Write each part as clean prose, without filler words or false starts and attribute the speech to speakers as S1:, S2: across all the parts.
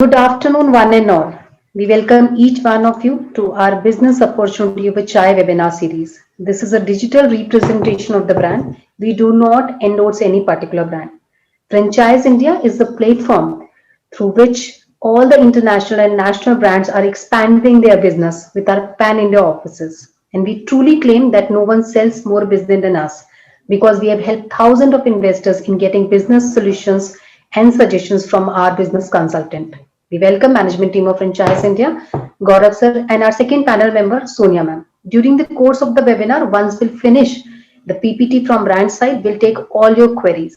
S1: Good afternoon, one and all. We welcome each one of you to our Business Opportunity with Chai webinar series. This is a digital representation of the brand. We do not endorse any particular brand. Franchise India is the platform through which all the international and national brands are expanding their business with our pan India offices. And we truly claim that no one sells more business than us because we have helped thousands of investors in getting business solutions and suggestions from our business consultant. We welcome management team of Franchise India, Gaurav sir, and our second panel member, Sonia ma'am. During the course of the webinar, once we'll finish the PPT from brand side, we'll take all your queries.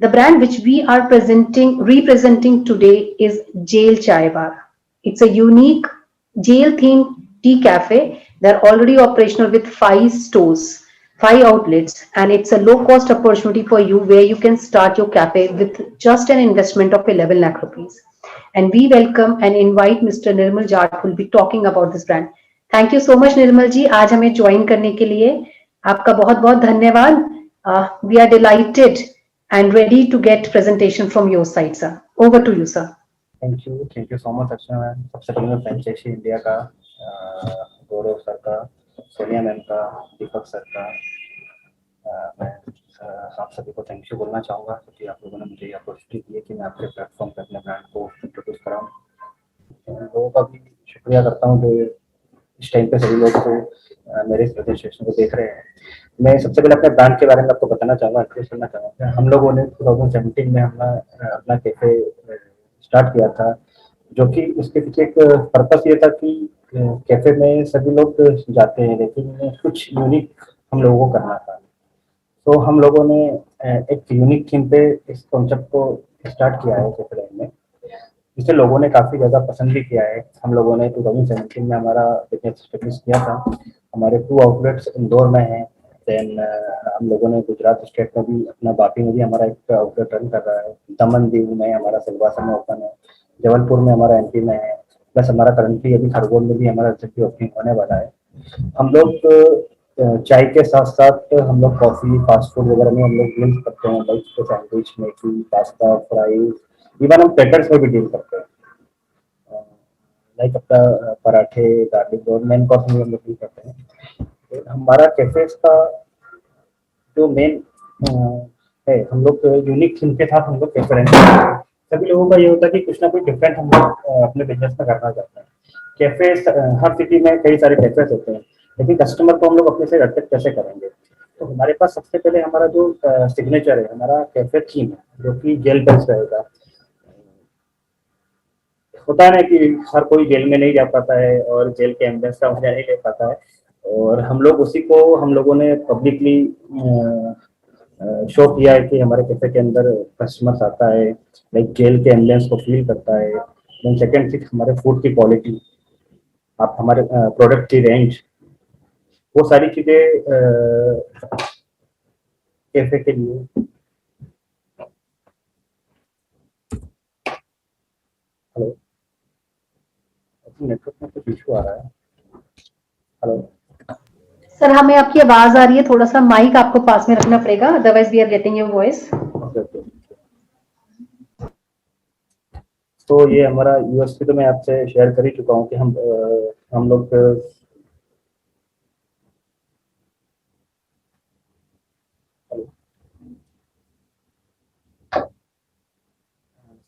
S1: The brand which we are representing today is Jail Chai Bar. It's a unique jail-themed tea cafe. They're already operational with 5 stores, 5 outlets, and it's a low-cost opportunity for you where you can start your cafe with just an investment of 11 lakh rupees. And we welcome and invite Mr. Nirmal Jat who will be talking about this brand. Thank you so much निर्मल जी आज हमें join करने के लिए आपका बहुत बहुत धन्यवाद. We are delighted and ready to get presentation from your side, sir. Over to you, sir.
S2: Thank you so much Archana ma'am. सबसे पहले मैं फ्रेंचाइजी इंडिया का, गौरव सर का, सोनिया मैम का, दीपक सर का, मैं आप सभी को थैंक यू बोलना चाहूँगा क्योंकि आप लोगों ने मुझे ये अपॉर्चुनिटी दी है कि मैं आपके प्लेटफॉर्म पर अपने ब्रांड को इंट्रोड्यूस कराऊँ. लोगों का भी शुक्रिया करता हूँ जो इस टाइम पे सभी लोग को मेरे इस प्रेजेंटेशन को देख रहे हैं. मैं सबसे पहले अपने ब्रांड के बारे में आपको बताना चाहूँगा, इंट्रोड्यूस करना चाहूँगा. हम लोगों ने 2017 में अपना कैफे स्टार्ट किया था, जो कि उसके पीछे एक पर्पस ये था कि कैफे में सभी लोग जाते हैं लेकिन कुछ यूनिक हम लोगों को करना था. तो हम लोगों ने एक यूनिक थीम पे इस कॉन्सेप्ट को स्टार्ट किया है कैफे लाइन में, जिसे लोगों ने काफ़ी ज़्यादा पसंद भी किया है. हम लोगों ने 2017 में हमारा बिजनेस स्टेब्लिश किया था. हमारे 2 आउटलेट्स इंदौर में हैं. देन हम लोगों ने गुजरात स्टेट में भी अपना वापी में भी हमारा एक आउटलेट रन कर रहा है. दमन दीव में हमारा सिलवासा में ओपन है. जबलपुर में हमारा एमपी में है. प्लस हमारा करंटली अभी खरगोन में भी हमारा रिसेंटली ओपनिंग होने वाला है. हम लोग चाय के साथ साथ हम लोग कॉफ़ी, फास्ट फूड वगैरह में हम लोग डील करते हैं. Like sandwich, Maggi, pasta, fries, even हम पेपर्स में भी डील करते हैं. लाइक अपना पराठे, गार्लिक और मेन कोर्स में हम लोग डील करते हैं. हमारा कैफेज का जो मेन है, हम लोग यूनिक थीम के साथ हम लोग कैफे रन करते हैं. सभी लोगों का ये होता है कि कुछ ना कुछ डिफरेंट हम लोग अपने बिजनेस में करना चाहते हैं. कैफे हर सिटी में कई सारे कैफेज होते हैं, लेकिन कस्टमर को हम लोग अपने से अट्रैक्ट कैसे करेंगे. तो हमारे पास सबसे पहले हमारा जो सिग्नेचर है, हमारा कैफे थीम है, जो कि जेल बेस्ड रहेगा. होता है ना कि हर कोई जेल में नहीं जा पाता है और जेल के एम्बियंस का मजा नहीं ले पाता है, और हम लोग उसी को हम लोगों ने पब्लिकली शो किया है कि हमारे कैफे के अंदर कस्टमर्स आता है, लाइक जेल के एम्बियंस को फील करता है. देन सेकेंड थिंग, हमारे फूड की क्वालिटी, आप हमारे प्रोडक्ट की रेंज, वो सारी चीज़ें कैफे के लिए. हेलो, नेटवर्क में कुछ इशू आ रहा है. हेलो
S1: सर हमें आपकी आवाज आ रही है, थोड़ा सा माइक आपको पास में रखना पड़ेगा, otherwise we are getting your voice.
S2: तो ये हमारा यूएसपी तो मैं आपसे शेयर कर ही चुका हूँ कि हम लोग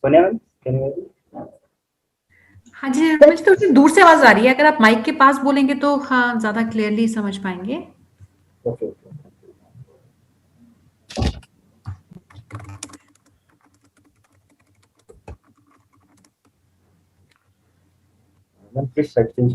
S2: सोनिया मैम, कैन यू?
S3: हाँ जी मुझे थोड़ी दूर से आवाज आ रही है, अगर आप माइक के पास बोलेंगे तो हाँ ज्यादा क्लियरली समझ पाएंगे.
S2: Okay. Ma'am please side change.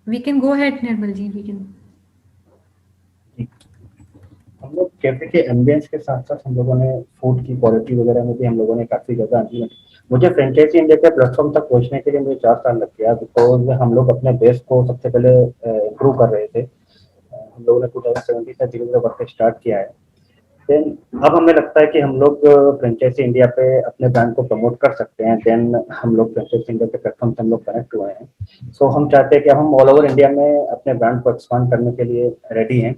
S3: We can go ahead Nirmal ji, we can.
S2: हम लोग कैफे के एम्बियंस के साथ साथ हम लोगों ने फूड की क्वालिटी वगैरह में भी हम लोगों ने काफ़ी ज़्यादा इम्प्लीमेंट. मुझे फ्रेंचाइजी इंडिया के प्लेटफॉर्म तक पहुंचने के लिए मुझे 4 साल लग गया, बिकॉज हम लोग अपने बेस को सबसे पहले इम्प्रूव कर रहे थे. हम लोगों ने 2017 से धीरे धीरे वर्क स्टार्ट किया है. देन अब हमें लगता है कि हम लोग फ्रेंचाइजी इंडिया पे अपने ब्रांड को प्रमोट कर सकते हैं। देन हम लोग फ्रेंचाइजी इंडिया के प्लेटफॉर्म से हम लोग कनेक्ट हुए हैं। सो हम चाहते हैं कि हम ऑल ओवर इंडिया में अपने ब्रांड को एक्सपांड करने के लिए रेडी हैं।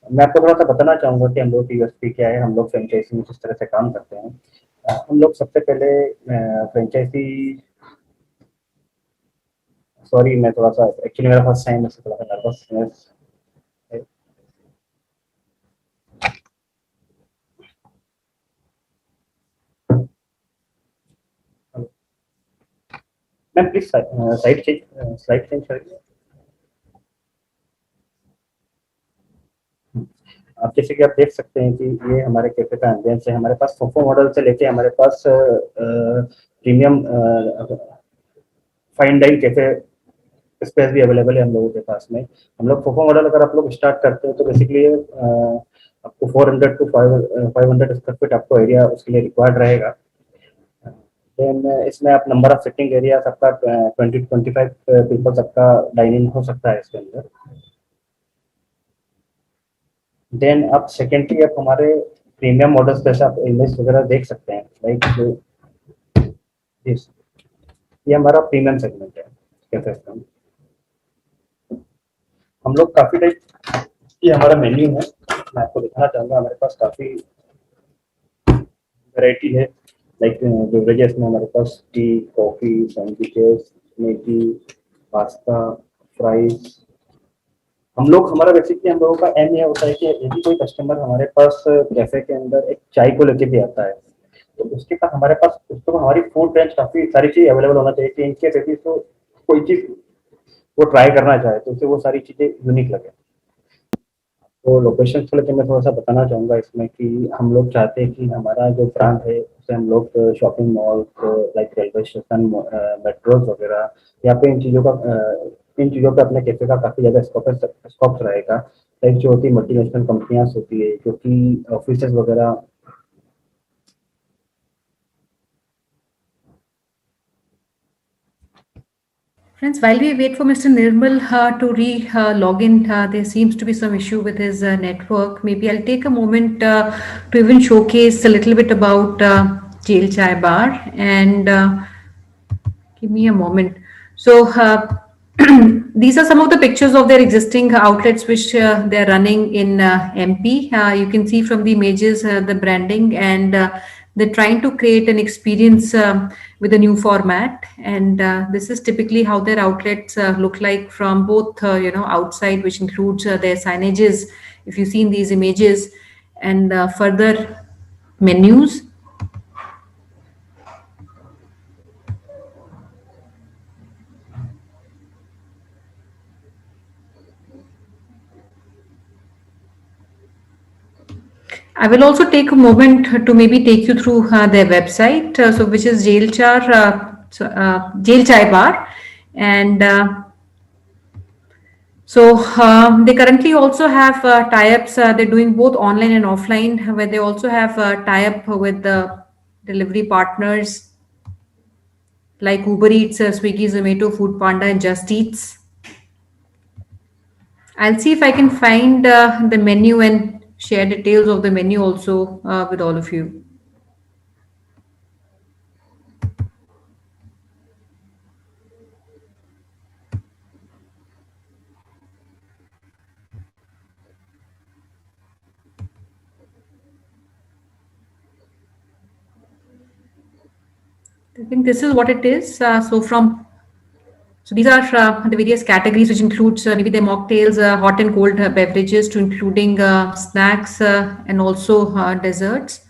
S2: मैं आपको थोड़ा सा बताना चाहूँगा कि हम लोग की यूएसपी क्या है, हम लोग फ्रेंचाइजी में किस तरह से काम करते हैं। हम लोग सबसे पहले फ्रेंचाइजी, सॉरी मैं थोड़ा सा एक्चुअली मेरा फर्स्ट टाइम है, थोड़ा सा नर्वसनेस है। मैम प्लीज स्लाइड चेंज करिए। आप जैसे कि आप देख सकते हैं कि ये हमारे कैफे का एम्बियंस है। हमारे पास फोफो मॉडल से लेके हमारे पास premium fine dine cafe space भी अवेलेबल है हम लोगों के पास में। हम लोग फोफो मॉडल अगर आप लोग स्टार्ट करते हैं तो बेसिकली आपको 400 टू 500 स्क्वायर फीट आपको एरिया उसके लिए रिक्वायर्ड रहेगा। देन इसमें आप नंबर ऑफ सिटिंग एरिया सबका 20 to 25 पीपल सबका डाइनिंग हो सकता है इसके अंदर। देन आप सेकेंडली आप हमारे प्रीमियम मॉडल्स जैसे आप इमेज वगैरह देख सकते हैं, लाइक ये हमारा प्रीमियम सेगमेंट है कैफे का। हम लोग काफी टाइप, ये हमारा मेन्यू है, मैं आपको दिखाना चाहूँगा। हमारे पास काफी वैरायटी है, लाइक बेवरेजेस में हमारे पास tea, coffee, sandwiches, Maggi, pasta, fries. हम लोग हमारा बेसिकली हम लोगों का एम ये होता है कि यदि कोई कस्टमर हमारे पास कैफे के अंदर एक चाय को लेके भी आता है तो उसके पास हमारे पास उसको हमारी फूड रेंज काफी सारी चीज अवेलेबल होना चाहिए कि इनके यदि तो कोई चीज वो ट्राई करना चाहे तो उसे वो सारी चीजें यूनिक लगे। तो लोकेशन को लेकर मैं थोड़ा सा बताना चाहूँगा इसमें कि हम लोग चाहते हैं कि हमारा जो ब्रांड है उसे हम लोग shopping mall, like railway station, metros वगैरह, यहाँ पे इन चीज़ों पे अपने कैफे का काफ़ी ज़्यादा स्कोप रहेगा। लाइक जो होती है मल्टीनेशनल कंपनियां होती है जो कि ऑफिस वगैरह।
S3: Friends, while we wait for Mr. Nirmal to log in, there seems to be some issue with his network. Maybe I'll take a moment to even showcase a little bit about Jail Chai Bar, and give me a moment. So, these are some of the pictures of their existing outlets which they're running in MP. You can see from the images the branding, and they're trying to create an experience with a new format. And this is typically how their outlets look like from both, outside, which includes their signages, if you've seen these images, and further menus. I will also take a moment to maybe take you through their website, so which is Jail Chai Bar, and they currently also have tie-ups. They're doing both online and offline, where they also have tie-up with the delivery partners like Uber Eats, Swiggy, Zomato, Food Panda, and Just Eats. I'll see if I can find the menu and share details of the menu also with all of you. I think this is what it is. So these are the various categories, which includes maybe the mocktails, hot and cold beverages, to including snacks and also desserts.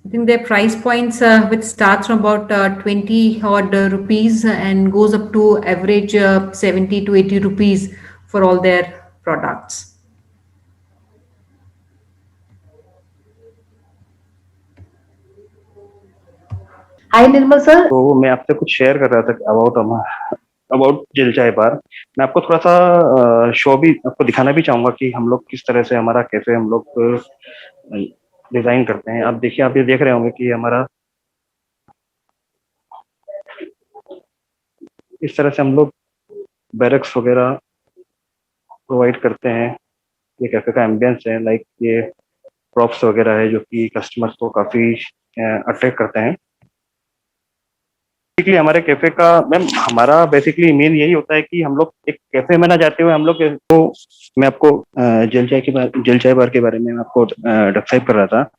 S3: I think their price points, which starts from about 20 odd rupees and goes up to average 70 to 80 rupees for all their products.
S1: Hi, Nirmal sir.
S2: तो मैं आपसे कुछ share कर रहा था about jail चाय बार। मैं आपको थोड़ा सा शो भी आपको दिखाना भी चाहूंगा कि हम लोग किस तरह से हमारा कैफे हम लोग डिजाइन करते हैं। आप देखिए, आप ये देख रहे होंगे कि हमारा इस तरह से हम लोग बैरक्स वगैरह प्रोवाइड करते हैं। ये कैफे का एम्बियंस है, लाइक ये प्रॉप्स वगैरह है जो कि कस्टमर्स को काफी अट्रैक्ट करते हैं। बेसिकली हमारे कैफे का मैम, हमारा बेसिकली मेन यही होता है कि हम लोग एक कैफे में ना जाते हुए हम लोग तो मैं आपको जल चाय बार के बारे में आपको डिस्क्राइब कर रहा था।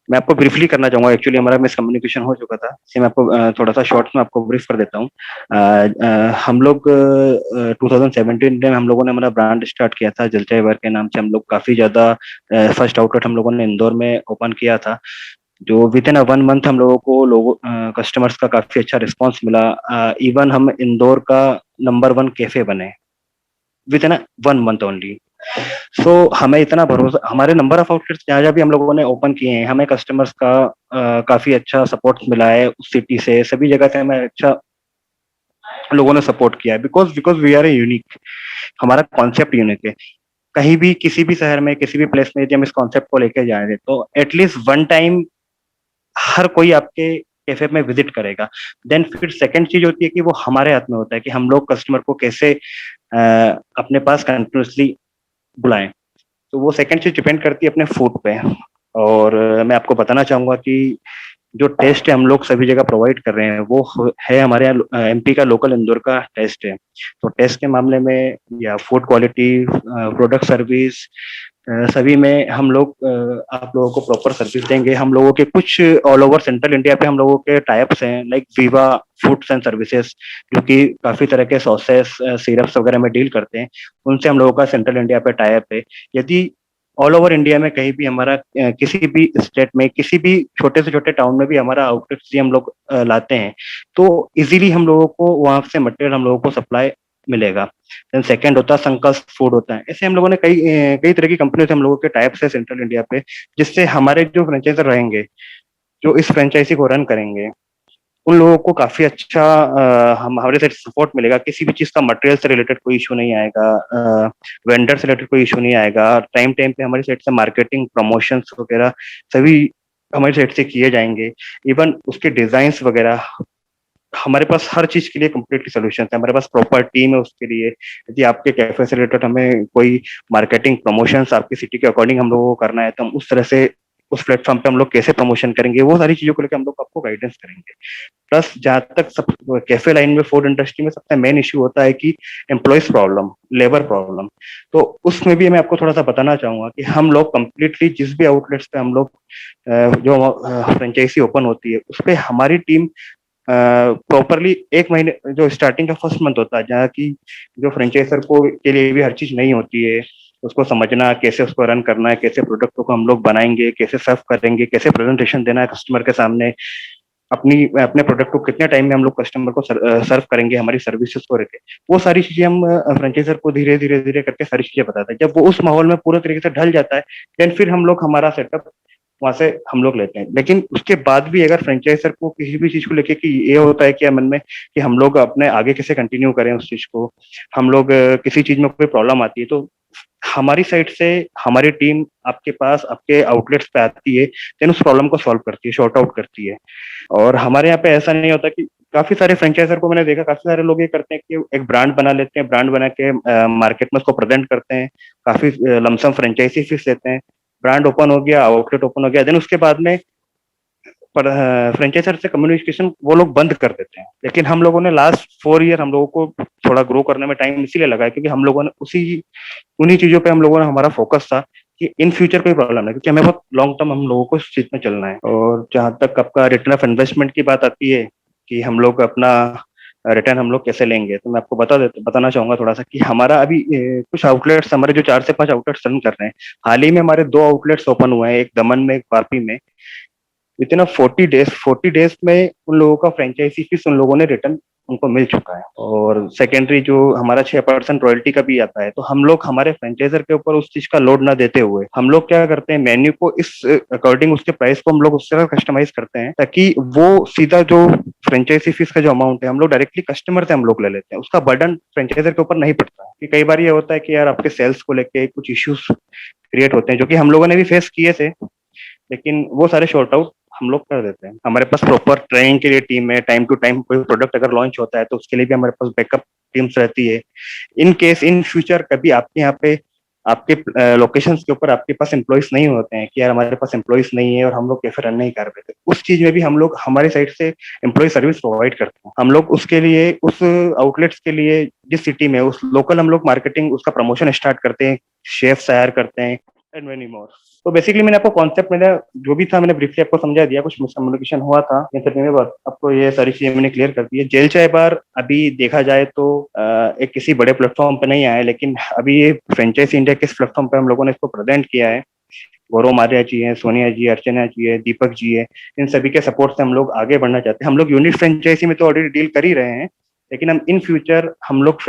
S2: मैं आपको ब्रीफली करना चाहूंगा, एक्चुअली हमारा मिसकम्युनिकेशन हो चुका था, इसे मैं आपको थोड़ा सा शॉर्ट में आपको ब्रीफ कर देता हूँ। हम लोग 2017 में हम लोगों ने हमारा ब्रांड स्टार्ट किया था जल चाय बार के नाम से। हम लोग काफी ज्यादा फर्स्ट आउटलेट हम लोगों ने इंदौर में ओपन किया था, जो विद इन 1 मंथ हम लोगों को कस्टमर्स का काफी अच्छा रिस्पांस मिला। इवन हम इंदौर का नंबर 1 कैफे बने विद इन 1 मंथ ओनली। सो हमें इतना भरोसा, हमारे नंबर ऑफ आउटलेट्स जहाँ जहाँ भी हम लोगों ने ओपन किए हैं, हमें कस्टमर्स का काफी अच्छा सपोर्ट मिला है। उस सिटी से सभी जगह से हमें अच्छा लोगों ने सपोर्ट किया है, because because we are a unique. हमारा कॉन्सेप्ट यूनिक है। कहीं भी किसी भी शहर में किसी भी प्लेस में यदि हम इस कॉन्सेप्ट को लेकर जाएंगे तो एटलीस्ट 1 टाइम हर कोई आपके कैफे में विजिट करेगा। देन फिर सेकंड चीज होती है कि वो हमारे हाथ में होता है कि हम लोग कस्टमर को कैसे अपने पास कंटिन्यूसली बुलाएं। तो वो सेकंड चीज डिपेंड करती है अपने फूड पे। और मैं आपको बताना चाहूंगा कि जो टेस्ट है हम लोग सभी जगह प्रोवाइड कर रहे हैं वो है हमारे यहाँ एमपी का लोकल इंदौर का टेस्ट है। तो टेस्ट के मामले में या फूड क्वालिटी, प्रोडक्ट सर्विस, सभी में हम लोग आप लोगों को प्रॉपर सर्विस देंगे। हम लोगों के कुछ ऑल ओवर सेंट्रल इंडिया पे हम लोगों के टाइप्स हैं, like Viva foods and services, जो कि काफी तरह के सॉसेस सिरप्स वगैरह में डील करते हैं। उनसे हम लोगों का सेंट्रल इंडिया पे टाइप है। यदि ऑल ओवर इंडिया में कहीं भी हमारा किसी भी स्टेट में किसी भी छोटे से छोटे टाउन में भी हमारा आउटलेट्स हम लोग लाते हैं तो इजीली हम लोगों को वहां से मटेरियल हम लोगों को सप्लाई मिलेगा। देन सेकंड होता है संकल्प फूड होता है। ऐसे हम लोगों ने कई तरह की कंपनी से हम लोगों के टाइप्स है सेंट्रल इंडिया पे, जिससे हमारे जो फ्रेंचाइजर रहेंगे जो इस फ्रेंचाइजी को रन करेंगे उन लोगों को काफी अच्छा हमारे से सपोर्ट मिलेगा। किसी भी चीज का मटेरियल से रिलेटेड कोई इशू नहीं आएगा, वेंडर से रिलेटेड कोई इशू नहीं आएगा। टाइम टाइम पे हमारी साइड से मार्केटिंग प्रमोशंस वगैरह सभी हमारी साइड से किए जाएंगे। इवन उसके डिजाइन वगैरह हमारे पास हर चीज के लिए कम्प्लीटली सोल्यूशन है। हमारे पास प्रॉपर टीम है उसके लिए। यदि आपके कैफे से रिलेटेड हमें कोई मार्केटिंग प्रमोशंस आपकी सिटी के अकॉर्डिंग हम लोगों को करना है तो हम उस तरह से उस प्लेटफॉर्म पे हम लोग कैसे प्रमोशन करेंगे, वो सारी चीजों को लेकर हम लोग आपको गाइडेंस करेंगे। प्लस जहाँ तक सब कैफे लाइन में फूड इंडस्ट्री में सबसे मेन इश्यू होता है कि एम्प्लॉयज प्रॉब्लम, लेबर प्रॉब्लम। तो उसमें भी मैं आपको थोड़ा सा बताना चाहूंगा कि हम लोग कम्प्लीटली जिस भी आउटलेट्स पे हम लोग जो फ्रेंचाइजी ओपन होती है उस पर हमारी टीम प्रॉपरली 1 महीने जो स्टार्टिंग का फर्स्ट मंथ होता है, जहाँ की जो फ्रेंचाइजर को के लिए भी हर चीज नहीं होती है, उसको समझना कैसे उसको रन करना है, कैसे प्रोडक्ट को हम लोग बनाएंगे, कैसे सर्व करेंगे, कैसे प्रेजेंटेशन देना है कस्टमर के सामने, अपने प्रोडक्ट को कितने टाइम में हम लोग कस्टमर को सर्व करेंगे, हमारी सर्विसेज को रहते, वो सारी चीजें हम फ्रेंचाइजर को धीरे धीरे धीरे करके सारी चीजें बताते हैं। जब वो उस माहौल में पूरे तरीके से ढल जाता है देन फिर हम लोग हमारा सेटअप वहां से हम लोग लेते हैं। लेकिन उसके बाद भी अगर फ्रेंचाइजर को किसी भी चीज को लेके कि ये होता है कि मन में कि हम लोग अपने आगे कैसे कंटिन्यू करें उस चीज को, हम लोग किसी चीज में कोई प्रॉब्लम आती है तो हमारी साइड से हमारी टीम आपके पास आपके आउटलेट्स पे आती है, देन उस प्रॉब्लम को सॉल्व करती है, शॉर्ट आउट करती है। और हमारे यहाँ पे ऐसा नहीं होता कि काफी सारे फ्रेंचाइजर को मैंने देखा, काफी सारे लोग ये करते हैं कि एक ब्रांड बना लेते हैं, ब्रांड बना के मार्केट में उसको प्रेजेंट करते हैं, काफी लमसम फ्रेंचाइजी फीस लेते हैं, ब्रांड ओपन हो गया, आउटलेट ओपन हो गया, देन उसके बाद में पर फ्रेंचाइजर से कम्युनिकेशन वो लोग बंद कर देते हैं। लेकिन हम लोगों ने लास्ट 4 ईयर हम लोगों को थोड़ा ग्रो करने में टाइम इसीलिए लगा है क्योंकि हम लोगों ने उन्हीं चीजों पे हम लोगों ने हमारा फोकस था कि इन फ्यूचर कोई प्रॉब्लम नहीं, क्योंकि हमें बहुत लॉन्ग टर्म हम लोगों को इस चीज में चलना है। और जहां तक आपका रिटर्न ऑफ इन्वेस्टमेंट की बात आती है कि हम लोग अपना रिटर्न हम लोग कैसे लेंगे, तो मैं आपको बताना चाहूंगा थोड़ा सा कि हमारा अभी कुछ आउटलेट्स हमारे जो 4 से 5 आउटलेट्स रन कर रहे हैं, हाल ही में हमारे 2 आउटलेट्स ओपन हुए हैं, एक दमन में एक वापी में। विदिन 40 डेज में उन लोगों का फ्रेंचाइजी फीस उन लोगों ने रिटर्न उनको मिल चुका है। और सेकेंडरी जो हमारा 6% रॉयल्टी का भी आता है, तो हम लोग हमारे फ्रेंचाइजर के ऊपर उस चीज का लोड ना देते हुए हम लोग क्या करते हैं, मेन्यू को इस अकॉर्डिंग उसके प्राइस को हम लोग उस तरह कस्टमाइज करते हैं ताकि वो सीधा जो फ्रेंचाइजी फीस का जो अमाउंट है हम लोग डायरेक्टली कस्टमर से हम लोग ले लेते हैं, उसका बर्डन फ्रेंचाइजर के ऊपर नहीं पड़ता। कि कई बार ये होता है कि यार आपके सेल्स को लेके कुछ इश्यूज क्रिएट होते हैं जो कि हम लोगों ने भी फेस किए थे, लेकिन वो सारे शॉर्ट आउट हम लोग कर देते हैं। हमारे पास प्रॉपर ट्रेनिंग के लिए टीम है, टाइम टू टाइम कोई प्रोडक्ट अगर लॉन्च होता है तो उसके लिए भी हमारे पास बैकअप टीम्स रहती है। इन केस इन फ्यूचर कभी आपके यहाँ पे आपके लोकेशंस के ऊपर आपके पास एम्प्लॉइज नहीं होते हैं कि यार हमारे पास एम्प्लॉइज नहीं है और हम लोग कैफे रन नहीं कर पाते, उस चीज में भी हम लोग हमारी साइड से एम्प्लॉय सर्विस प्रोवाइड करते हैं। हम लोग उसके लिए उस आउटलेट्स के लिए जिस सिटी में उस लोकल हम लोग मार्केटिंग उसका प्रमोशन स्टार्ट करते हैं, शेफ्स हायर करते हैं एंड मेनी मोर। तो बेसिकली मैंने आपको कॉन्सेप्ट मेरा जो भी था मैंने ब्रीफली आपको समझा दिया, कुछ मिसकम्युनिकेशन हुआ था आपको ये सारी चीजें मैंने क्लियर कर दी है। जेल चाय बार अभी देखा जाए तो एक किसी बड़े प्लेटफॉर्म पे नहीं आया, लेकिन अभी ये फ्रेंचाइजी इंडिया किस प्लेटफॉर्म पे हम लोगों ने इसको प्रेजेंट किया है, गौरव मारिया जी हैं, सोनिया जी, अर्चना जी है, दीपक जी है, इन सभी के सपोर्ट से हम लोग आगे बढ़ना चाहते हैं। हम लोग यूनिट फ्रेंचाइजी में तो ऑलरेडी डील कर ही रहे हैं, लेकिन हम इन फ्यूचर हम लोग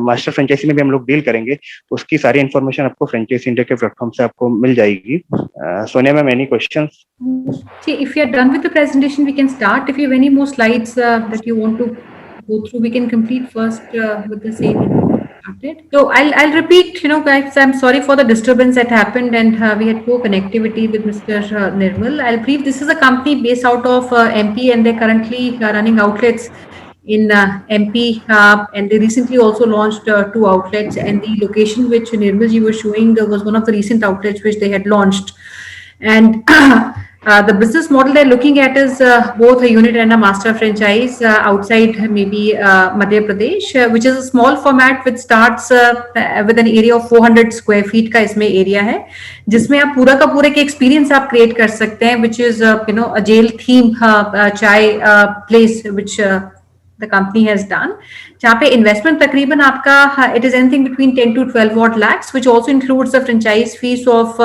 S2: मास्टर फ्रेंचाइजी में भी हम लोग डील करेंगे, तो उसकी सारी इन्फॉर्मेशन आपको फ्रेंचाइजी इंडिया के प्लेटफॉर्म से आपको मिल जाएगी। Sonia ma'am, any questions?
S3: If you are done with the presentation, we can start. If you have any more slides that you want to go through, we can complete first with the same. So I'll repeat, guys, I'm sorry for the disturbance that happened, and we had poor connectivity with Mr. Nirmal. I'll brief. This is a company based out of MP, and they're currently running outlets in MP, and they recently also launched 2 outlets, and the location which Nirmal ji was showing was one of the recent outlets which they had launched. And the business model they're looking at is both a unit and a master franchise outside maybe Madhya Pradesh, which is a small format which starts with an area of 400 square feet का इसमें area है, जिसमें आप पूरा का पूरा के experience आप create कर सकते हैं, which is a jail theme chai place which the company has done, जहाँ पे investment तकरीबन आपका it is anything between 10 to 12 odd lakhs, which also includes the franchise fees of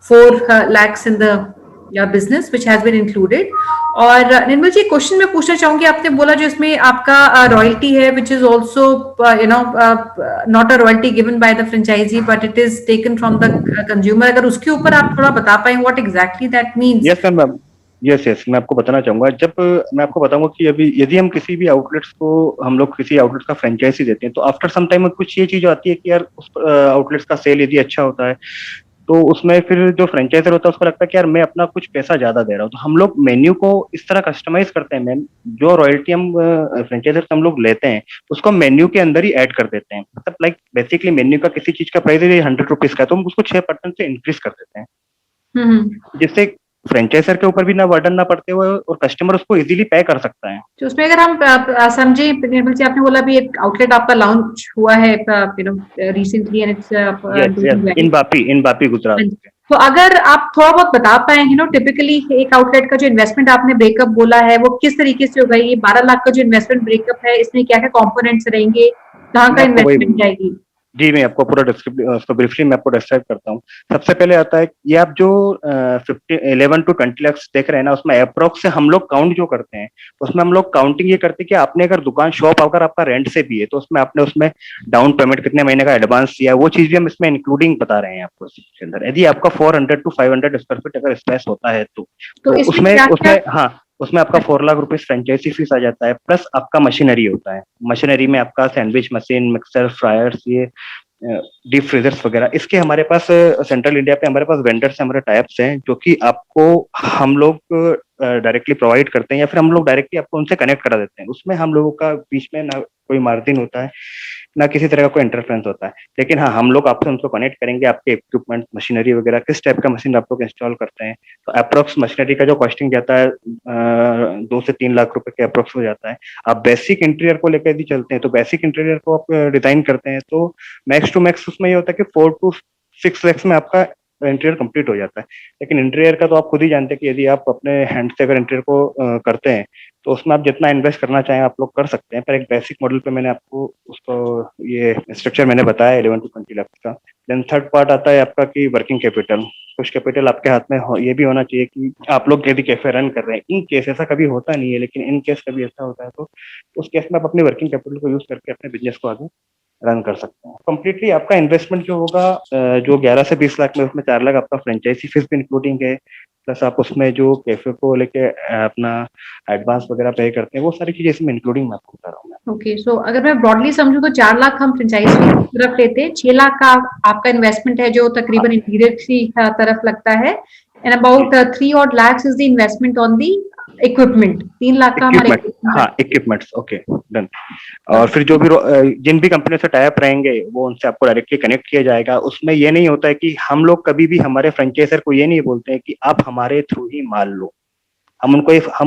S3: 4 lakhs in the business which has been included. और निर्मल जी, question मैं पूछना चाहूंगी, आपने बोला जो इसमें आपका रॉयल्टी है which is also not a royalty given by the franchisee but it is taken from the consumer, अगर उसके ऊपर आप थोड़ा बता पाएं what exactly that means?
S2: Yes ma'am, yes मैं आपको बताना चाहूंगा। जब मैं आपको बताऊंगा कि अभी यदि हम किसी भी आउटलेट्स को हम लोग किसी आउटलेट का फ्रेंचाइजी देते हैं, तो आफ्टर सम टाइम कुछ ये चीज आती है कि यार उस आउटलेट्स का सेल यदि अच्छा होता है तो उसमें फिर जो फ्रेंचाइजर होता है उसको लगता है कि यार मैं अपना कुछ पैसा ज्यादा दे रहा हूँ, तो हम लोग मेन्यू को इस तरह कस्टमाइज करते हैं मैम, जो रॉयल्टी हम फ्रेंचाइजर से हम लोग लेते हैं उसको मेन्यू के अंदर ही ऐड कर देते हैं। मतलब लाइक बेसिकली मेन्यू का किसी चीज का प्राइस है 100 रुपीज का, तो हम उसको 6% से इंक्रीज कर देते हैं, जिससे फ्रेंचाइजर के ऊपर भी ना वर्डन ना पड़ते हुए और कस्टमर उसको इजीली पे कर सकता है।
S3: तो उसमें अगर हम समझे, निर्मल जी आपने बोला भी एक आउटलेट आपका लॉन्च हुआ है recently and it's
S2: in Vapi Gujarat.
S3: तो अगर आप थोड़ा बहुत बता पाए टिपिकली एक आउटलेट का जो इन्वेस्टमेंट आपने ब्रेकअप बोला है वो किस तरीके से होगा, ये 12 लाख का जो इन्वेस्टमेंट ब्रेकअप है इसमें क्या क्या कंपोनेंट्स रहेंगे, कहाँ का इन्वेस्टमेंट जाएगी?
S2: जी, मैं आपको पूरा उसको ब्रीफली मैं आपको डिस्क्राइब करता हूँ। सबसे पहले आता है ये आप जो 11 to 20 लाख देख रहे हैं ना, उसमें अप्रोक्स से हम लोग काउंट जो करते हैं उसमें हम लोग काउंटिंग ये करते हैं कि आपने अगर दुकान शॉप अगर आपका रेंट से भी है तो उसमें आपने उसमें डाउन पेमेंट कितने महीने का एडवांस दिया है, वो चीज भी हम इसमें इंक्लूडिंग बता रहे हैं आपको इसके अंदर। यदि आपका 400 to 500 स्क्वायर फीट अगर स्पेस होता है तो उसमें आपका 4 लाख रुपीज फ्रेंचाइजी फीस आ जाता है, प्लस आपका मशीनरी होता है। मशीनरी में आपका सैंडविच मशीन, मिक्सर, फ्रायर्स, ये डीप फ्रीजर्स वगैरह। इसके हमारे पास सेंट्रल इंडिया पे हमारे पास वेंडर्स हमारे टाइप्स हैं जो कि आपको हम लोग डायरेक्टली प्रोवाइड करते हैं या फिर हम लोग डायरेक्टली आपको उनसे कनेक्ट करा देते हैं। उसमें हम लोगों का बीच में ना कोई मार्जिन होता है ना किसी तरह का कोई इंटरफेरेंस होता है, लेकिन हाँ हम लोग आपसे उनको कनेक्ट करेंगे, आपके इक्विपमेंट, मशीनरी वगैरह किस टाइप का मशीन आप लोग इंस्टॉल करते हैं। तो अप्रोक्स मशीनरी का जो कॉस्टिंग जाता है 2 से 3 लाख रुपए के अप्रोक्स हो जाता है। आप बेसिक इंटीरियर को लेकर यदि चलते हैं तो बेसिक इंटीरियर को आप डिजाइन करते हैं तो मैक्स टू मैक्स उसमें ये होता है कि 4 to 6 लाख में आपका इंटीरियर कंप्लीट हो जाता है। लेकिन इंटीरियर का तो आप खुद ही जानते हैं कि यदि आप अपने हैंड से अगर इंटीरियर को करते हैं तो उसमें आप जितना इन्वेस्ट करना चाहें आप लोग कर सकते हैं, पर एक बेसिक मॉडल पे मैंने आपको उसको ये स्ट्रक्चर मैंने बताया 11 to 20 लाख का। देन थर्ड पार्ट आता है आपका कि वर्किंग कैपिटल। कुछ कैपिटल आपके हाथ में ये भी होना चाहिए कि आप लोग यदि कैफे रन कर रहे हैं, इन केस ऐसा कभी होता नहीं है लेकिन इन केस कभी ऐसा होता है तो उस केस में आप अपनी वर्किंग कैपिटल को यूज करके अपने बिजनेस को आगे रन कर सकते हैं। कंप्लीटली आपका इन्वेस्टमेंट जो होगा जो 11 से 20 लाख में, उसमें 4 लाख आपका फ्रेंचाइजी फीस भी इंक्लूडिंग है, प्लस आप उसमें जो कैफे को लेके अपना एडवांस वगैरह पे करते हैं वो सारी चीजें इसमें इंक्लूडिंग मैं आपको बता रहा हूँ।
S3: ओके, सो अगर मैं ब्रॉडली समझूं तो 4 लाख हम फ्रेंचाइज की तरफ लेते हैं, 6 लाख का आपका इन्वेस्टमेंट है जो तकरीबन इंटीरियर की तरफ लगता है, and about 3 odd lakhs is the investment on the equipment, 3 lakh का हमारे
S2: इक्विपमेंट, हाँ इक्विपमेंट्स, ओके डन। और फिर जो भी जिन भी कंपनियों से टाई अप रहेंगे वो उनसे आपको डायरेक्टली कनेक्ट किया जाएगा। उसमें ये नहीं होता है कि हम लोग कभी भी हमारे फ्रेंचाइजर को ये नहीं बोलते हैं कि आप हमारे थ्रू ही माल लो। हम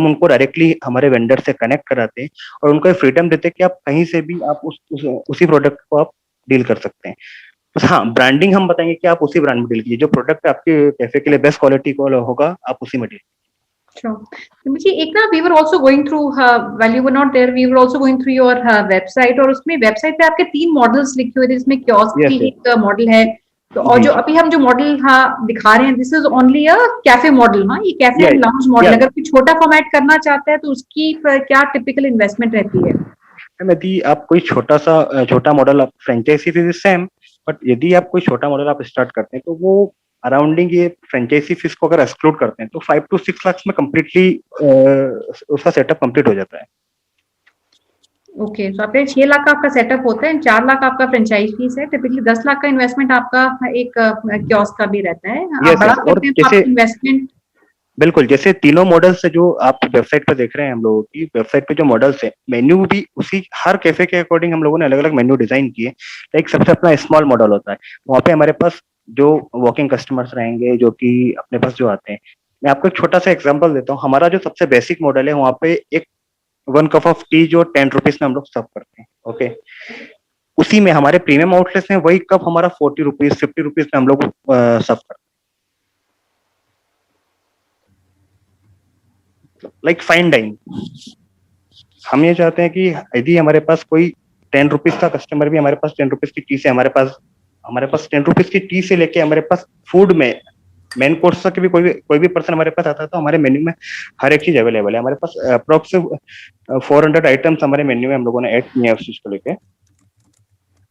S2: उनको डायरेक्टली हमारे वेंडर से कनेक्ट कराते हैं और उनको फ्रीडम देते हैं कि आप कहीं से भी आप उसी प्रोडक्ट को आप डील कर सकते हैं। बस हाँ, ब्रांडिंग हम बताएंगे कि आप उसी ब्रांड में डील कीजिए, जो प्रोडक्ट आपके कैफे के लिए बेस्ट क्वालिटी को होगा आप उसी में डील।
S3: Sure. तो मुझे एक ना, we were also going through while you were not there, we were also going through your website, और उसमें वेबसाइट पे आपके 3 मॉडल्स लिखे हुए थे, जिसमें कियोस्क
S2: यस
S3: की
S2: यस
S3: एक मॉडल है, तो और
S2: जी
S3: जो अभी हम जो मॉडल दिखा रहे हैं, this is only a cafe model. हाँ, ये कैफे
S2: या
S3: एंड लाउंज मॉडल,
S2: या
S3: अगर कोई छोटा फॉर्मेट करना चाहता है तो उसकी क्या टिपिकल इन्वेस्टमेंट रहती है?
S2: यदि आप कोई छोटा मॉडल आप फ्रेंचाइजी फीस सेम, बट यदि आप कोई छोटा मॉडल आप स्टार्ट करते हैं तो वो अराउंडिंग ये फ्रेंचाइजी फीस को अगर एक्सक्लूड करते हैं तो 5 to 6 लाख में कम्प्लीटली उसका सेटअप कंप्लीट हो जाता है।
S3: ओके, तो आपके 6 लाख का आपका सेटअप होता है, 4 लाख आपका फ्रेंचाइज फीस है, टिपिकली 10 लाख का इन्वेस्टमेंट आपका एक कियोस्क का भी रहता है। आप
S2: यस
S3: बड़ा
S2: यस। और
S3: करते हैं तो
S2: जैसे
S3: आपकी इन्वेस्टमेंट।
S2: बिल्कुल, जैसे तीनों मॉडल्स है जो आप वेबसाइट पर देख रहे हैं, हम लोगों की वेबसाइट पे जो मॉडल्स है, मेन्यू भी उसी हर कैफे के अकॉर्डिंग हम लोगों ने अलग अलग मेन्यू डिजाइन किए। लाइक सबसे अपना स्मॉल मॉडल होता है, वहाँ पे हमारे पास जो वॉकिंग कस्टमर्स रहेंगे जो कि अपने पास जो आते हैं, मैं आपको एक छोटा सा एग्जांपल देता हूँ। हमारा जो सबसे बेसिक मॉडल है वहाँ पे एक 1 कप ऑफ टी जो 10 रुपीज में हम लोग सर्व करते हैं, ओके। उसी में हमारे प्रीमियम आउटलेट्स में वही कप हमारा 40 रुपीज 50 रुपीज में हम लोग सर्व करते हैं, लाइक फाइन डाइन। हम ये चाहते हैं कि यदि हमारे पास कोई 10 रुपीज का कस्टमर भी हमारे पास 10 रुपीज की टी से हमारे पास 10 रुपीज की टी से लेके हमारे पास फूड में मेन कोर्स तक भी कोई भी पर्सन हमारे पास आता है तो हमारे मेन्यू में हर एक चीज अवेलेबल है। हमारे पास अप्रोक्स 400 आइटम्स हमारे मेन्यू में हम लोगों ने ऐड किए हैं उस चीज को लेके,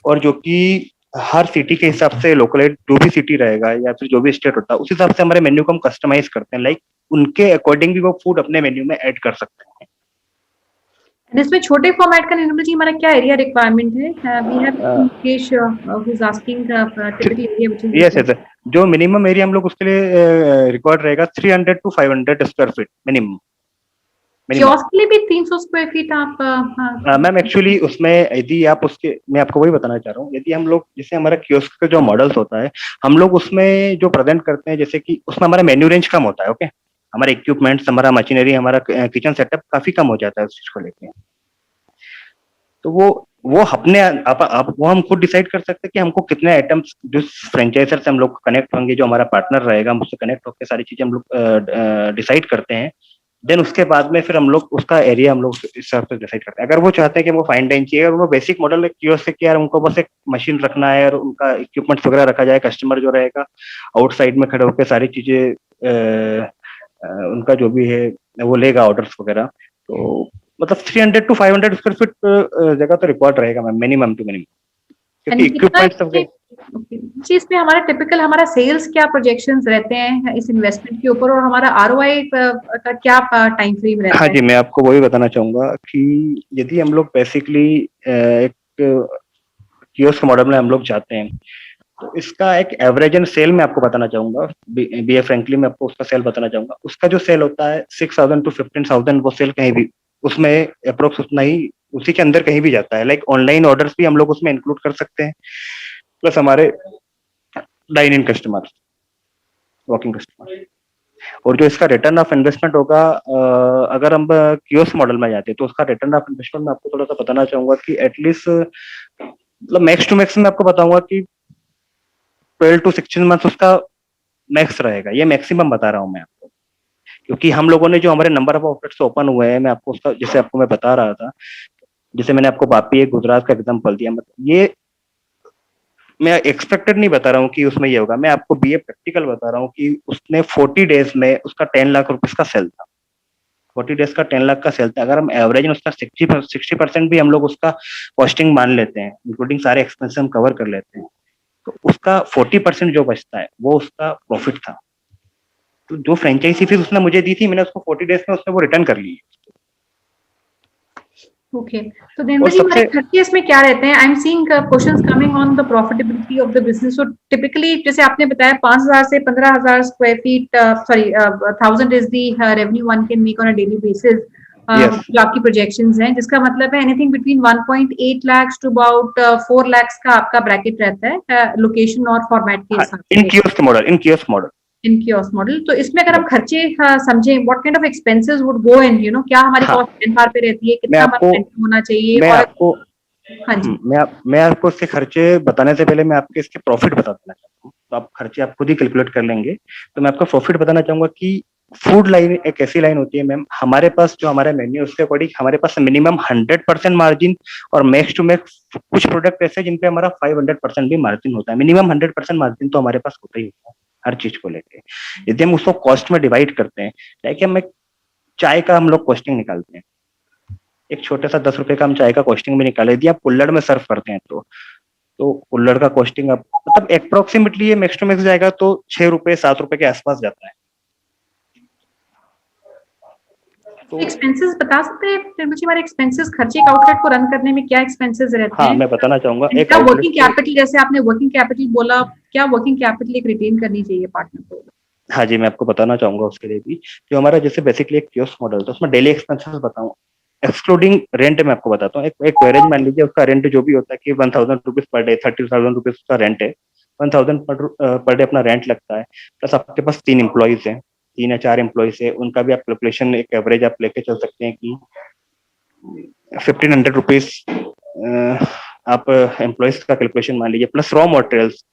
S2: और जो कि हर सिटी के हिसाब से लोकलाइट जो भी सिटी रहेगा या फिर जो भी स्टेट होता है उस हिसाब से हमारे मेन्यू को हम कस्टमाइज करते हैं। लाइक उनके अकॉर्डिंग भी वो फूड अपने मेन्यू में ऐड कर सकते हैं।
S3: इसमें छोटे फॉर्मेट का निर्मल जी हमारा क्या एरिया रिक्वायरमेंट है? We have Mukesh who is asking typical area which is
S2: yes yes, जो मिनिमम एरिया हम लोग उसके लिए रिकॉर्ड रहेगा 300 to 500 square feet minimum.
S3: Kiosk के लिए भी 300 स्क्वायर फीट आप?
S2: मैम एक्चुअली उसमें यदि आप उसके, मैं आपको वही बताना चाह रहा हूँ, यदि हम लोग जैसे हमारा कियोस्क का जो मॉडल्स होता है हम लोग उसमें जो प्रेजेंट करते हैं, जैसे कि उसमें हमारा मेन्यू रेंज कम होता है, ओके। हमारे इक्विपमेंट्स, हमारा मशीनरी, हमारा किचन सेटअप काफी कम हो जाता है उस चीज को लेके। तो वो अपने आप वो हम खुद डिसाइड कर सकते हैं कि हमको कितने आइटम्स जो फ्रेंचाइजर से हम लोग कनेक्ट होंगे, जो हमारा पार्टनर रहेगा हम उससे कनेक्ट होकर सारी चीजें हम लोग डिसाइड करते हैं। देन उसके बाद में फिर हम लोग उसका एरिया हम लोग इस हिसाब से डिसाइड करते हैं। अगर वो चाहते हैं कि वो फाइन डाइन चाहिए और वो बेसिक मॉडल कियोस्क कि यार उनको बस एक मशीन रखना है और उनका इक्विपमेंट्स वगैरह रखा जाए, कस्टमर जो रहेगा आउटसाइड में खड़े होकर सारी चीजें उनका जो भी है वो लेगा ऑर्डर्स वगैरह, तो मतलब 300 to 500 स्क्वायर फीट जगह तो रिक्वायर्ड रहेगा मैम, मिनिमम टू मिनिमम, क्योंकि इक्विपमेंट्स सब
S3: जी, इसमें हमारा टिपिकल हमारा सेल्स क्या प्रोजेक्शंस रहते हैं इस इन्वेस्टमेंट के ऊपर, और हमारा आरओआई का क्या टाइम फ्रेम रहता
S2: हाँ
S3: है?
S2: जी, मैं आपको वही बताना चाहूंगा कि यदि हम लोग बेसिकली एक कियोस्क मॉडल में हम लोग जाते हैं तो इसका एक एवरेज एंड सेल मैं आपको बताना चाहूंगा, बी ए फ्रेंकली मैं आपको उसका सेल बताना चाहूंगा। उसका जो सेल होता है 6,000 to 15,000, वो सेल कहीं भी उसमें अप्रोक्स उतना ही उसी के अंदर कहीं भी जाता है। लाइक ऑनलाइन ऑर्डर्स भी हम लोग उसमें इंक्लूड कर सकते हैं, प्लस हमारे dine in customer, walking customer. और जो इसका रिटर्न ऑफ इन्वेस्टमेंट होगा, अगर हम कियोस्क मॉडल में जाते हैं तो उसका रिटर्न ऑफ इन्वेस्टमेंट मैं आपको थोड़ा सा बताना चाहूंगा कि एटलीस्ट मतलब मैक्स टू मैक्स मैं आपको बताऊंगा कि 12 to 16 मंथ उसका मैक्स रहेगा। ये मैक्सिमम बता रहा हूँ मैं आपको, क्योंकि हम लोगों ने जो हमारे नंबर ऑफ आउटलेट्स ओपन हुए हैं, मैं आपको उसका जैसे आपको मैं बता रहा था, जैसे मैंने आपको वापी एक गुजरात का एग्जांपल दिया, मतलब ये मैं एक्सपेक्टेड नहीं बता रहा हूँ कि उसमें ये होगा, मैं आपको बीए प्रैक्टिकल बता रहा हूँ कि उसने 40 डेज में उसका 10 लाख रुपीज का सेल था। 40 डेज का 10 लाख का सेल था। अगर हम एवरेज में उसका 60% भी हम लोग उसका कॉस्टिंग मान लेते हैं, इंक्लूडिंग सारे एक्सपेंस हम कवर कर लेते हैं, तो उसका 40% जो बचता है वो उसका प्रॉफिट था। तो जो फ्रेंचाइजी फीस उसने मुझे दी थी, मैंने उसको 40 डेज में उसने वो रिटर्न कर ली।
S3: ओके, तो निर्मल
S2: और
S3: जी हमारे
S2: सबसे
S3: खर्चे इसमें क्या रहते हैं? I am seeing questions coming on the profitability of the business. So typically जैसे आपने बताया 5,000 से 15,000 square feet, sorry 1,000 is the revenue one can make on a daily basis,
S2: yes,
S3: जो आपकी प्रोजेक्शंस हैं, जिसका मतलब है anything between 1.8 lakhs to about 4 lakhs का आपका ब्रैकेट रहता है लोकेशन और फॉर्मेट के
S2: हाँ,
S3: हिसाब
S2: इन
S3: से,
S2: कियोस्क मॉडल, इन कियोस्क मॉडल।
S3: इन कियोस्क मॉडल। तो इसमें अगर आप खर्चे समझें, what kind of expenses would go in, you know, क्या हमारी
S2: हाँ,
S3: कॉस्ट मैन पावर पे रहती है,
S2: मैं
S3: कितना
S2: आपको
S3: हमारा रेंट होना चाहिए,
S2: मैं
S3: और
S2: आपको
S3: हाँ जी।
S2: मैं आपको इसके खर्चे बताने से पहले मैं आपके इसके प्रॉफिट बता देना चाहता हूँ, तो आप खर्चे आप खुद ही कैलकुलेट कर लेंगे। तो मैं आपको प्रॉफिट बताना चाहूंगा कि फूड लाइन एक ऐसी लाइन होती है मैम, हमारे पास जो हमारा मेन्यू उसके अकॉर्डिंग हमारे पास मिनिमम 100% मार्जिन, और मैक्स टू मैक्स कुछ प्रोडक्ट ऐसे जिन पे हमारा 500% भी मार्जिन होता है। मिनिमम 100% मार्जिन तो हमारे पास होता ही होता है हर चीज को लेके। यदि हम उसको कॉस्ट में डिवाइड करते हैं, लाइक हम एक चाय का हम लोग कॉस्टिंग निकालते हैं, एक छोटा सा 10 रुपए का हम चाय का कॉस्टिंग भी निकाले, यदि आप कुल्हड़ में सर्व करते हैं तो कुल्हड़ का कॉस्टिंग आप मतलब अप्रोक्सीमेटली ये मैक्स टू मैक्स जाएगा तो 6 रुपए 7 रुपए के आसपास जाता है। तो
S3: एक्सपेंसेस बता सकते हैं निर्मल जी, हमारे एक्सपेंसेस, खर्चे एक आउटलेट को रन करने में क्या एक्सपेंसेस रहते
S2: हाँ,
S3: हैं?
S2: मैं बताना चाहूंगा
S3: And
S2: एक
S3: क्या
S2: आउटलेट
S3: वर्किंग
S2: के।
S3: कैपिटल, जैसे आपने वर्किंग कैपिटल बोला, क्या वर्किंग कैपिटल एक रिटेन करनी चाहिए पार्टनर को?
S2: हाँ जी, मैं आपको बताना चाहूंगा उसके लिए भी। जो हमारा जैसे बेसिकली एक कियोस्क मॉडल था, उसमें डेली एक्सपेंसेस बताऊं एक्सक्लूडिंग रेंट मैं आपको बताता हूँ। एक एवरेज मान लीजिए उसका रेंट जो भी होता है कि 1,000 रुपीज पर डे, 30,000 रुपीज उसका रेंट है। 1,000 पर डे अपना रेंट लगता है, प्लस आपके पास 3 एम्प्लॉइज हैं, 3 या 4 एम्प्लॉइज है, उनका भी आप कैलकुलेशन एक एवरेज आप लेके चल सकते हैं कि 1,500 रुपीज आप एम्प्लॉयज का कैलकुलेशन मान लीजिए, प्लस रॉ मटेरियल्स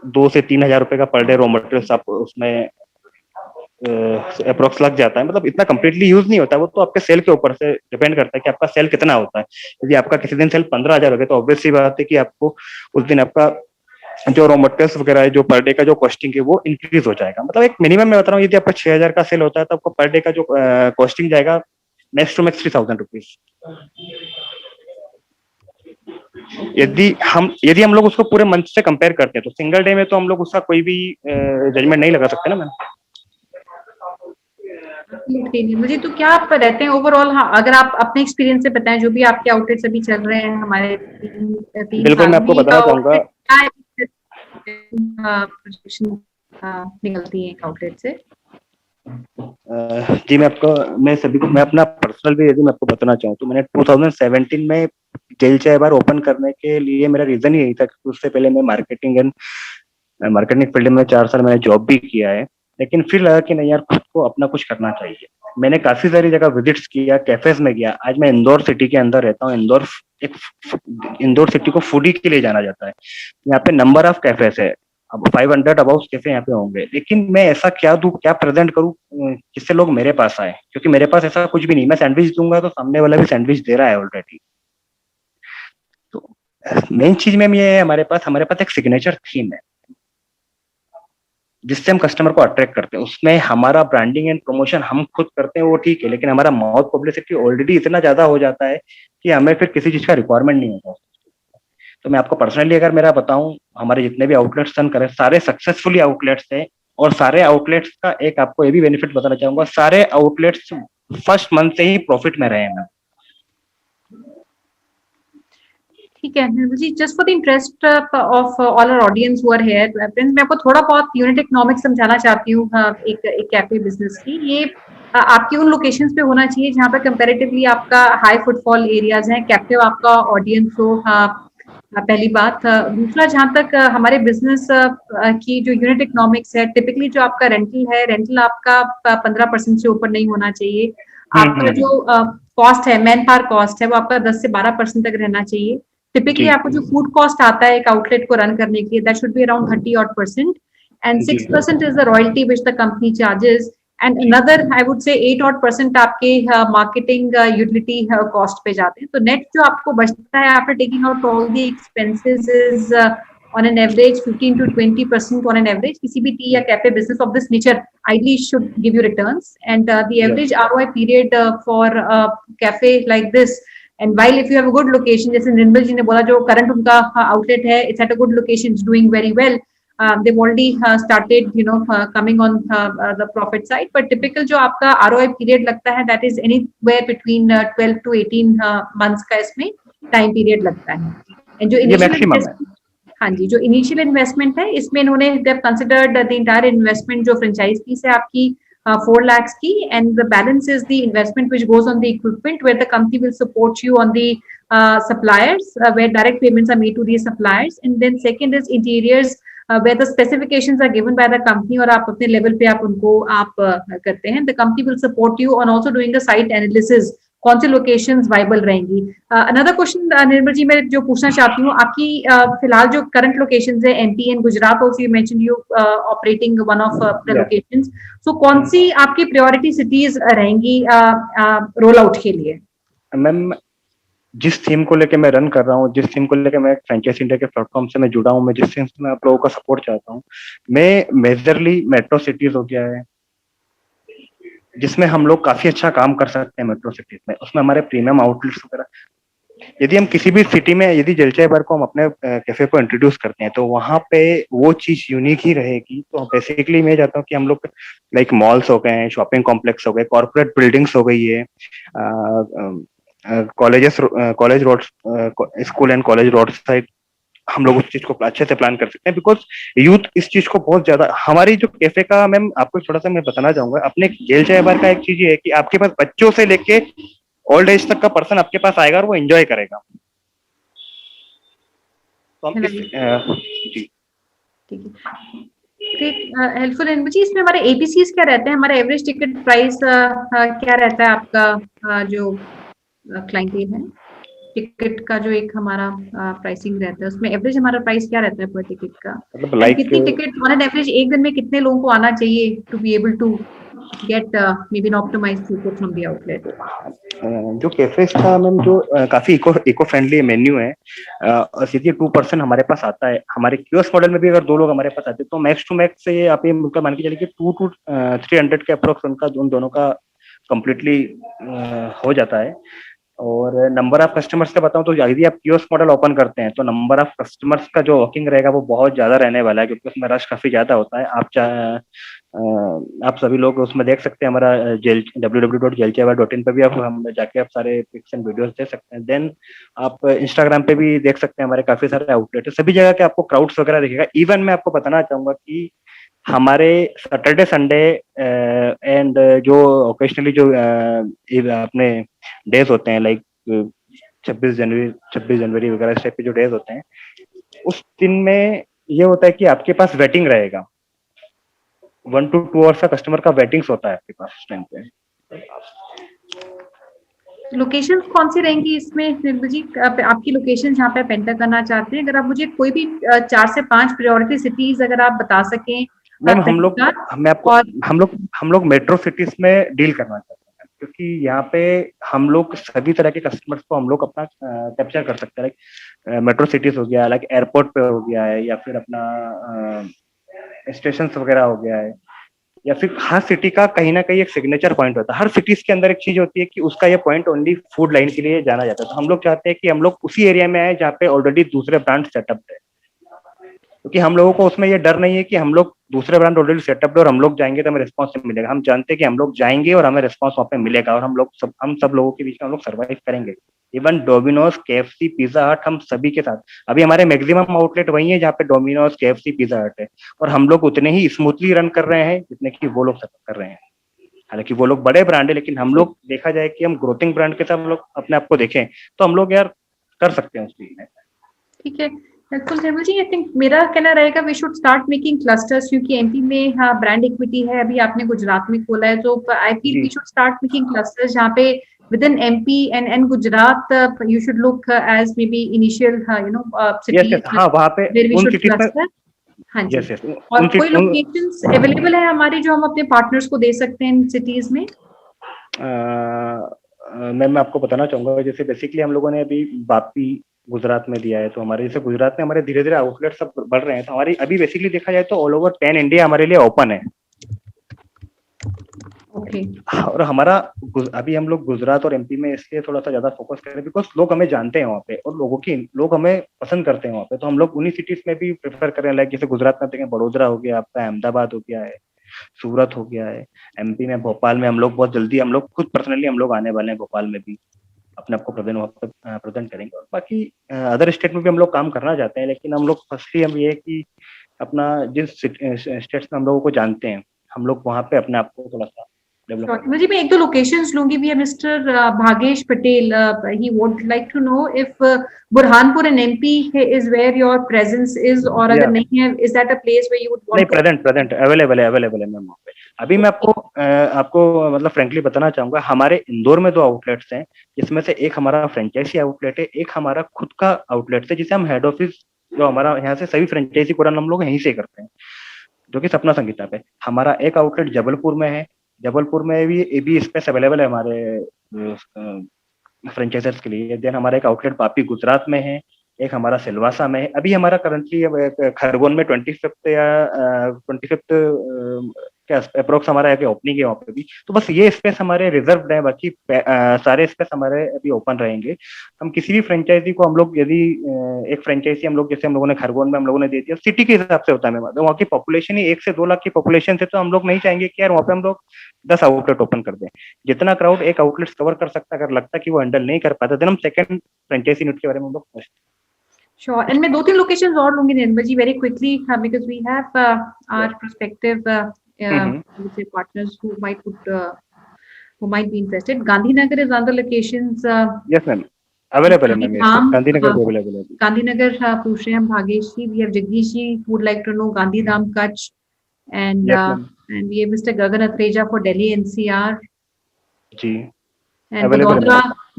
S2: 2 से 3 हजार रुपए का पर डे रॉ मटेरियल्स आप उसमें अप्रोक्स लग जाता है। मतलब इतना कंप्लीटली यूज नहीं होता, वो तो आपके सेल के ऊपर से डिपेंड करता है कि आपका सेल कितना होता है। यदि आपका किसी दिन सेल 15,000 हो गया तो ऑब्वियस सी बात है कि आपको उस दिन आपका जो रॉ मटेरियल्स वगैरह है, जो पर डे का जो कॉस्टिंग है वो इंक्रीज हो जाएगा। मतलब एक मिनिमम मैं बता रहा हूँ, यदि आपका 6,000 का सेल होता है तो आपको पर डे का जो कॉस्टिंग जाएगा नेक्स्ट टू मैक्स 3,000 रुपीज। यदि हम लोग उसको पूरे मंथ से कंपेयर करते हैं तो सिंगल डे में तो हम लोग उसका कोई भी जजमेंट नहीं लगा सकते ना मैम।
S3: मुझे तो क्या आप रहते हैं ओवरऑल, हाँ, अगर आप अपने एक्सपीरियंस से बताएं, जो भी आपके आउटलेट्स अभी चल रहे हैं हमारे 3
S2: बिल्कुल,
S3: साल
S2: मैं
S3: में,
S2: आपको बताना चाहूंगा।
S3: प्रोजेक्शन निकलती है आउटलेट से?
S2: जी, मैं सभी को मैं अपना पर्सनल भी यदि मैं आपको बताना चाहूँ तो मैंने 2017 में जेल चाय बार ओपन करने के लिए मेरा रीजन ही यही था, क्योंकि उससे पहले मैं मार्केटिंग फील्ड में 4 साल मैंने जॉब भी किया है। लेकिन फिर लगा कि नहीं यार, खुद को अपना कुछ करना चाहिए। मैंने काफी सारी जगह विजिट्स किया, कैफेज में गया। आज मैं इंदौर सिटी के अंदर रहता हूँ। एक इंदौर सिटी को फूडी के लिए जाना जाता है। यहाँ पे नंबर ऑफ कैफेज है, अब 500 अबाउट कैफे यहाँ पे होंगे। लेकिन मैं ऐसा क्या दूं, क्या प्रेजेंट करूं जिससे लोग मेरे पास आए, क्योंकि मेरे पास ऐसा कुछ भी नहीं। मैं सैंडविच दूंगा तो सामने वाला भी सैंडविच दे रहा है ऑलरेडी। तो मेन चीज में ये है, हमारे पास एक सिग्नेचर थीम है जिससे हम कस्टमर को अट्रैक्ट करते हैं। उसमें हमारा ब्रांडिंग एंड प्रमोशन हम खुद करते हैं, वो ठीक है, लेकिन हमारा माउथ पब्लिसिटी ऑलरेडी इतना ज्यादा हो जाता है कि हमें फिर किसी चीज का रिक्वायरमेंट नहीं होता। तो मैं आपको पर्सनली अगर मेरा बताऊं, हमारे जितने भी आउटलेट्स रन करें सारे सक्सेसफुली आउटलेट्स हैं। और सारे आउटलेट्स का एक आपको ये भी बेनिफिट बताना चाहूंगा, सारे आउटलेट्स फर्स्ट मंथ से ही प्रॉफिट में रहे हैं।
S3: ठीक है Nirmal ji, just for the interest of all our audience who are here, friends, मैं आपको थोड़ा बहुत यूनिट इकोनॉमिक्स समझाना चाहती हूँ। एक कैफे बिजनेस की ये आपकी उन लोकेशंस पे होना चाहिए जहाँ पे कंपैरेटिवली आपका हाई फुटफॉल एरियाज हैं, कैप्टिव आपका ऑडियंस हो, पहली बात। दूसरा, जहाँ तक हमारे बिजनेस की जो यूनिट इकोनॉमिक्स है, टिपिकली जो आपका रेंटल है, रेंटल आपका 15% से ऊपर नहीं होना चाहिए। आपका जो कॉस्ट है, मैन पावर कॉस्ट है, वो आपका 10 से 12% तक रहना चाहिए। टिपिकली
S2: जी
S3: आपको जो फूड कॉस्ट आता है एक आउटलेट को रन करने के लिए, that should be around 30% and
S2: जी
S3: 6% is the royalty which the company charges and
S2: जी
S3: अनदर आई वुड से 8% आपके मार्केटिंग यूटिलिटी कॉस्ट पे जाते हैं। तो नेट जो आपको बचता है after taking out all the expenses is on an average 15 to 20% on an average. किसी भी टी या cafe business of this nature ideally should give you returns, and the
S2: yes
S3: average ROI period for a cafe like this, and while if you have a good location, जैसे निर्मल जी ने बोला, जो current उनका outlet है, it's at a good location, it's doing very well, they've already started, coming on the profit side. But typical जो आपका ROI period लगता है, that is anywhere between 12 to 18 months का इसमें time period लगता है. And जो
S2: ये
S3: initial
S2: मैक्सिमम है.
S3: investment, हाँ जी, जो इनिशियल इन्वेस्टमेंट है इसमें इन्होंने they've considered the entire investment जो franchise फीस है आपकी 4 lakhs की, and the balance is the investment which goes on the equipment where the company will support you on the suppliers, where direct payments are made to these suppliers, and then second is interiors where the specifications are given by the company और आप अपने level पे आप उनको आप करते हैं. The company will support you on also doing a site analysis, कौन से लोकेशंस वाइबल रहेंगी. अनदर क्वेश्चन निर्मल जी मैं जो पूछना चाहती हूँ, आपकी फिलहाल जो करंट लोकेशंस है MP and Gujarat, also you mention you operating one of the locations, so कौन सी आपकी प्रायोरिटी सिटीज रहेंगी रोल आउट के लिए?
S2: मैम जिस थीम को लेके मैं रन कर रहा हूँ, जिस थीम को लेके मैं फ्रेंचाइज इंडिया के प्लेटफॉर्म से मैं जुड़ा हूँ, मैं जिस थीम से मैं आप लोगों का सपोर्ट चाहता हूँ, मैं मेजरली मेट्रो सिटीज हो गया है जिसमें हम लोग काफी अच्छा काम कर सकते हैं. मेट्रो सिटीज में उसमें हमारे प्रीमियम आउटलेट्स वगैरह, यदि हम किसी भी सिटी में यदि जलचाय बार को हम अपने कैफे को इंट्रोड्यूस करते हैं तो वहां पे वो चीज यूनिक ही रहेगी. तो बेसिकली मैं चाहता हूँ कि हम लोग लाइक मॉल्स हो गए, शॉपिंग कॉम्प्लेक्स हो गए, कॉर्पोरेट बिल्डिंग्स हो गई है, college road, school and college road side, हम लोग उस चीज को अच्छे से प्लान कर सकते हैं. बिकॉज यूथ इस चीज को बहुत ज्यादा, हमारी जो कैफे का मैम आपको थोड़ा सा मैं बताना चाहूंगा, अपने जलचाय बार का एक चीज ये है कि आपके पास बच्चों से लेके ओल्ड एज तक का पर्सन आपके पास आएगा और वो एंजॉय करेगा. तो हम जी
S3: ठीक है, ग्रेट, हेल्पफुल. निर्मल जी इसमें हमारे एबीसीज क्या रहते हैं, हमारा एवरेज टिकट प्राइस क्या रहता है आपका, जो क्लाइंटेल है टिकट का जो एक हमारा प्राइसिंग रहता है उसमें एवरेज हमारा प्राइस क्या रहता है पर टिकट का?
S2: मतलब लाइक
S3: कितनी टिकट ऑन एन एवरेज एक दिन में कितने लोगों को आना चाहिए to be able to get maybe an optimized throughput from the outlet?
S2: जो कैफेज का मैम जो काफी इको फ्रेंडली मेन्यू है, सीधे 2% हमारे पास आता है. हमारे क्यूएस मॉडल में भी अगर 2 लोग हमारे पास आते हैं तो मैक्स टू मैक्स से आप ये मतलब मान के चलिए कि 2 to 300 के अप्रोक्स उनका उन दोनों का कंप्लीटली हो जाता है. और नंबर ऑफ कस्टमर्स का बताऊं तो यदि आप कियोस्क मॉडल ओपन करते हैं तो नंबर ऑफ कस्टमर्स का जो वॉकिंग रहेगा वो बहुत ज्यादा रहने वाला है, क्योंकि उसमें रश काफी ज्यादा होता है. आप सभी लोग उसमें देख सकते हैं, हमारा www.jalchaibar.in पे भी आप हम जाके आप सारे पिक्स एंड वीडियोस देख सकते हैं. देन आप इंस्टाग्राम पे भी देख सकते हैं, हमारे काफी सारे आउटलेट है, सभी जगह के आपको क्राउड्स वगैरह दिखेगा. इवन मैं आपको बताना चाहूंगा कि हमारे सैटरडे संडे एंड जो ओकेशनली जो अपने डेज होते हैं लाइक 26 जनवरी वगैरह इस टाइप के जो डेज होते हैं, उस दिन में ये होता है कि आपके पास वेटिंग रहेगा, 1 to 2 आवर्स का कस्टमर का वेटिंग्स होता है आपके पास उस टाइम पे.
S3: लोकेशंस कौन सी रहेंगी इसमें निर्मल जी, आपकी लोकेशन जहाँ पे आप एंटर करना चाहते हैं? अगर आप मुझे कोई भी 4 से 5 प्रायोरिटी सिटीज अगर आप बता सकें.
S2: मैम हम लोग मेट्रो सिटीज में डील करना चाहते हैं क्योंकि यहाँ पे हम लोग सभी तरह के कस्टमर्स को हम लोग अपना कैप्चर कर सकते हैं. लाइक मेट्रो सिटीज हो गया, लाइक एयरपोर्ट पे हो गया है, या फिर अपना स्टेशन वगैरह हो गया है, या फिर हर सिटी का कहीं ना कहीं एक सिग्नेचर पॉइंट होता है. हर सिटीज के अंदर एक चीज होती है कि उसका ये पॉइंट ओनली फूड लाइन के लिए जाना जाता है. तो हम लोग चाहते हैं कि हम लोग उसी एरिया में आए जहाँ पे ऑलरेडी दूसरे ब्रांड सेटअप है, क्योंकि हम लोगों को उसमें ये डर नहीं है कि हम लोग दूसरे ब्रांड ऑलरेडी सेटअप है और हम लोग जाएंगे तो हमें रिस्पांस नहीं मिलेगा. हम जानते हैं कि हम लोग जाएंगे और हमें रिस्पांस वहाँ पे मिलेगा और हम सब लोगों के बीच में हम लोग सर्वाइव करेंगे. इवन डोमिनोज, केएफसी, पिज्जा हट, हम सभी के साथ अभी हमारे मैक्सिमम आउटलेट वही है जहाँ पे डोमिनोज, केएफसी, पिज्जा हट है, और हम लोग उतने ही स्मूथली रन कर रहे हैं जितने कि वो लोग सेटअप कर रहे हैं. हालांकि वो लोग बड़े ब्रांड है, लेकिन हम लोग देखा जाए कि हम ग्रोथिंग ब्रांड के साथ हम लोग अपने आप को देखें तो हम लोग यार कर सकते हैं उस चीज में.
S3: ठीक है, बिल्कुल निर्मल जी. आई थिंक मेरा कहना रहेगा we should start making clusters, क्योंकि एमपी में ब्रांड इक्विटी है, अभी आपने गुजरात में खोला है, तो I feel we should start making clusters जहाँ पे within MP and Gujarat you should look as maybe initial cities.
S2: Yes, हाँ वहाँ पे उन सिटीज में.
S3: हाँ जी. Yes. और कोई लोकेशंस अवेलेबल है हमारी जो हम अपने पार्टनर्स को दे सकते हैं इन सिटीज में?
S2: मैं आपको बताना चाहूंगा, जैसे बेसिकली हम लोगों ने अभी वापी गुजरात में दिया है, तो हमारे जैसे गुजरात में हमारे धीरे धीरे आउटलेट सब बढ़ रहे हैं. तो हमारी अभी बेसिकली देखा जाए तो ऑल ओवर पैन इंडिया हमारे लिए ओपन है.
S3: Okay.
S2: और हमारा अभी हम लोग गुजरात और एमपी में इसलिए थोड़ा सा ज्यादा फोकस करें बिकॉज लोग हमें जानते हैं वहाँ पे और लोग हमें पसंद करते हैं वहाँ पे, तो हम लोग उन्हीं सिटीज में भी प्रेफर करें, लाइक जैसे गुजरात में देखें बड़ोदरा हो गया आपका, अहमदाबाद हो गया है, सूरत हो गया है, एमपी में भोपाल में हम लोग बहुत जल्दी हम लोग खुद पर्सनली हम लोग आने वाले हैं, भोपाल में भी अपने आप को प्रेजेंट करेंगे। और बाकी अदर स्टेट में भी हम लोग काम करना चाहते हैं, लेकिन हम लोग फर्स्टली हम ये कि अपना जिस स्टेट्स में हम लोगों को जानते हैं हम लोग वहाँ पे अपने आप को थोड़ा सा डेवलप
S3: मुझे मैं एक दो लोकेशंस लूंगी। We have mister Bhagesh Patel, he would like to know if Burhanpur in MP is where your presence is, और अगर नहीं है is that a place where you would want
S2: नहीं, प्रेजेंट अवेलेबल है मैम वहाँ पे। अभी मैं आपको मतलब फ्रेंकली बताना चाहूंगा, हमारे इंदौर में 2 आउटलेट्स हैं, जिसमें से एक हमारा फ्रेंचाइजी आउटलेट है, एक हमारा खुद का आउटलेट है जिसे हम हेड ऑफिस, जो हमारा यहाँ से सभी फ्रेंचाइजी को रन हम लोग यहीं से करते हैं, जो कि सपना संगीता पे। हमारा एक आउटलेट जबलपुर में है, जबलपुर में भी स्पेस अवेलेबल है हमारे फ्रेंचाइजर्स के लिए। देन हमारा एक आउटलेट पापी गुजरात में है, एक हमारा सिलवासा में है। अभी हमारा करंटली खरगोन में 25th या 25th के अप्रोक्स हमारा ओपनिंग है वहाँ पे भी। तो बस ये स्पेस हमारे रिजर्व है, बाकी सारे स्पेस हमारे अभी ओपन रहेंगे। हम किसी भी फ्रेंचाइजी को हम लोग यदि एक फ्रेंचाइजी हम लोग जैसे हम लोगों ने खरगोन में हम लोगों ने दे दिया, सिटी के हिसाब से होता है मैम, वहाँ की पॉपुलेशन ही 1 से 2 लाख की पॉपुलेशन से, तो हम लोग नहीं चाहेंगे कि यार वहाँ पे हम लोग 10 आउटलेट ओपन कर दें। जितना क्राउड एक आउटलेट कवर कर सकता है, अगर लगता है कि वो हैंडल नहीं कर पाता, देन हम सेकंड फ्रेंचाइजी यूनिट के बारे में हम लोग सोचते हैं।
S3: Sure. And मैं 2-3 लोकेशंस और लूंगी निर्मल जी very quickly, because we have our prospective partners who might be interested. Gandhinagar is another locations.
S2: Yes ma'am, available है मैम, गांधीनगर भी अवेलेबल है।
S3: गांधीनगर पूछ रहे हैं हम भागेश जी, we have Jagdish ji who would like to know Gandhidham Kutch, and and we have Mr. Gagan Athreja for Delhi NCR.
S2: Ji.
S3: And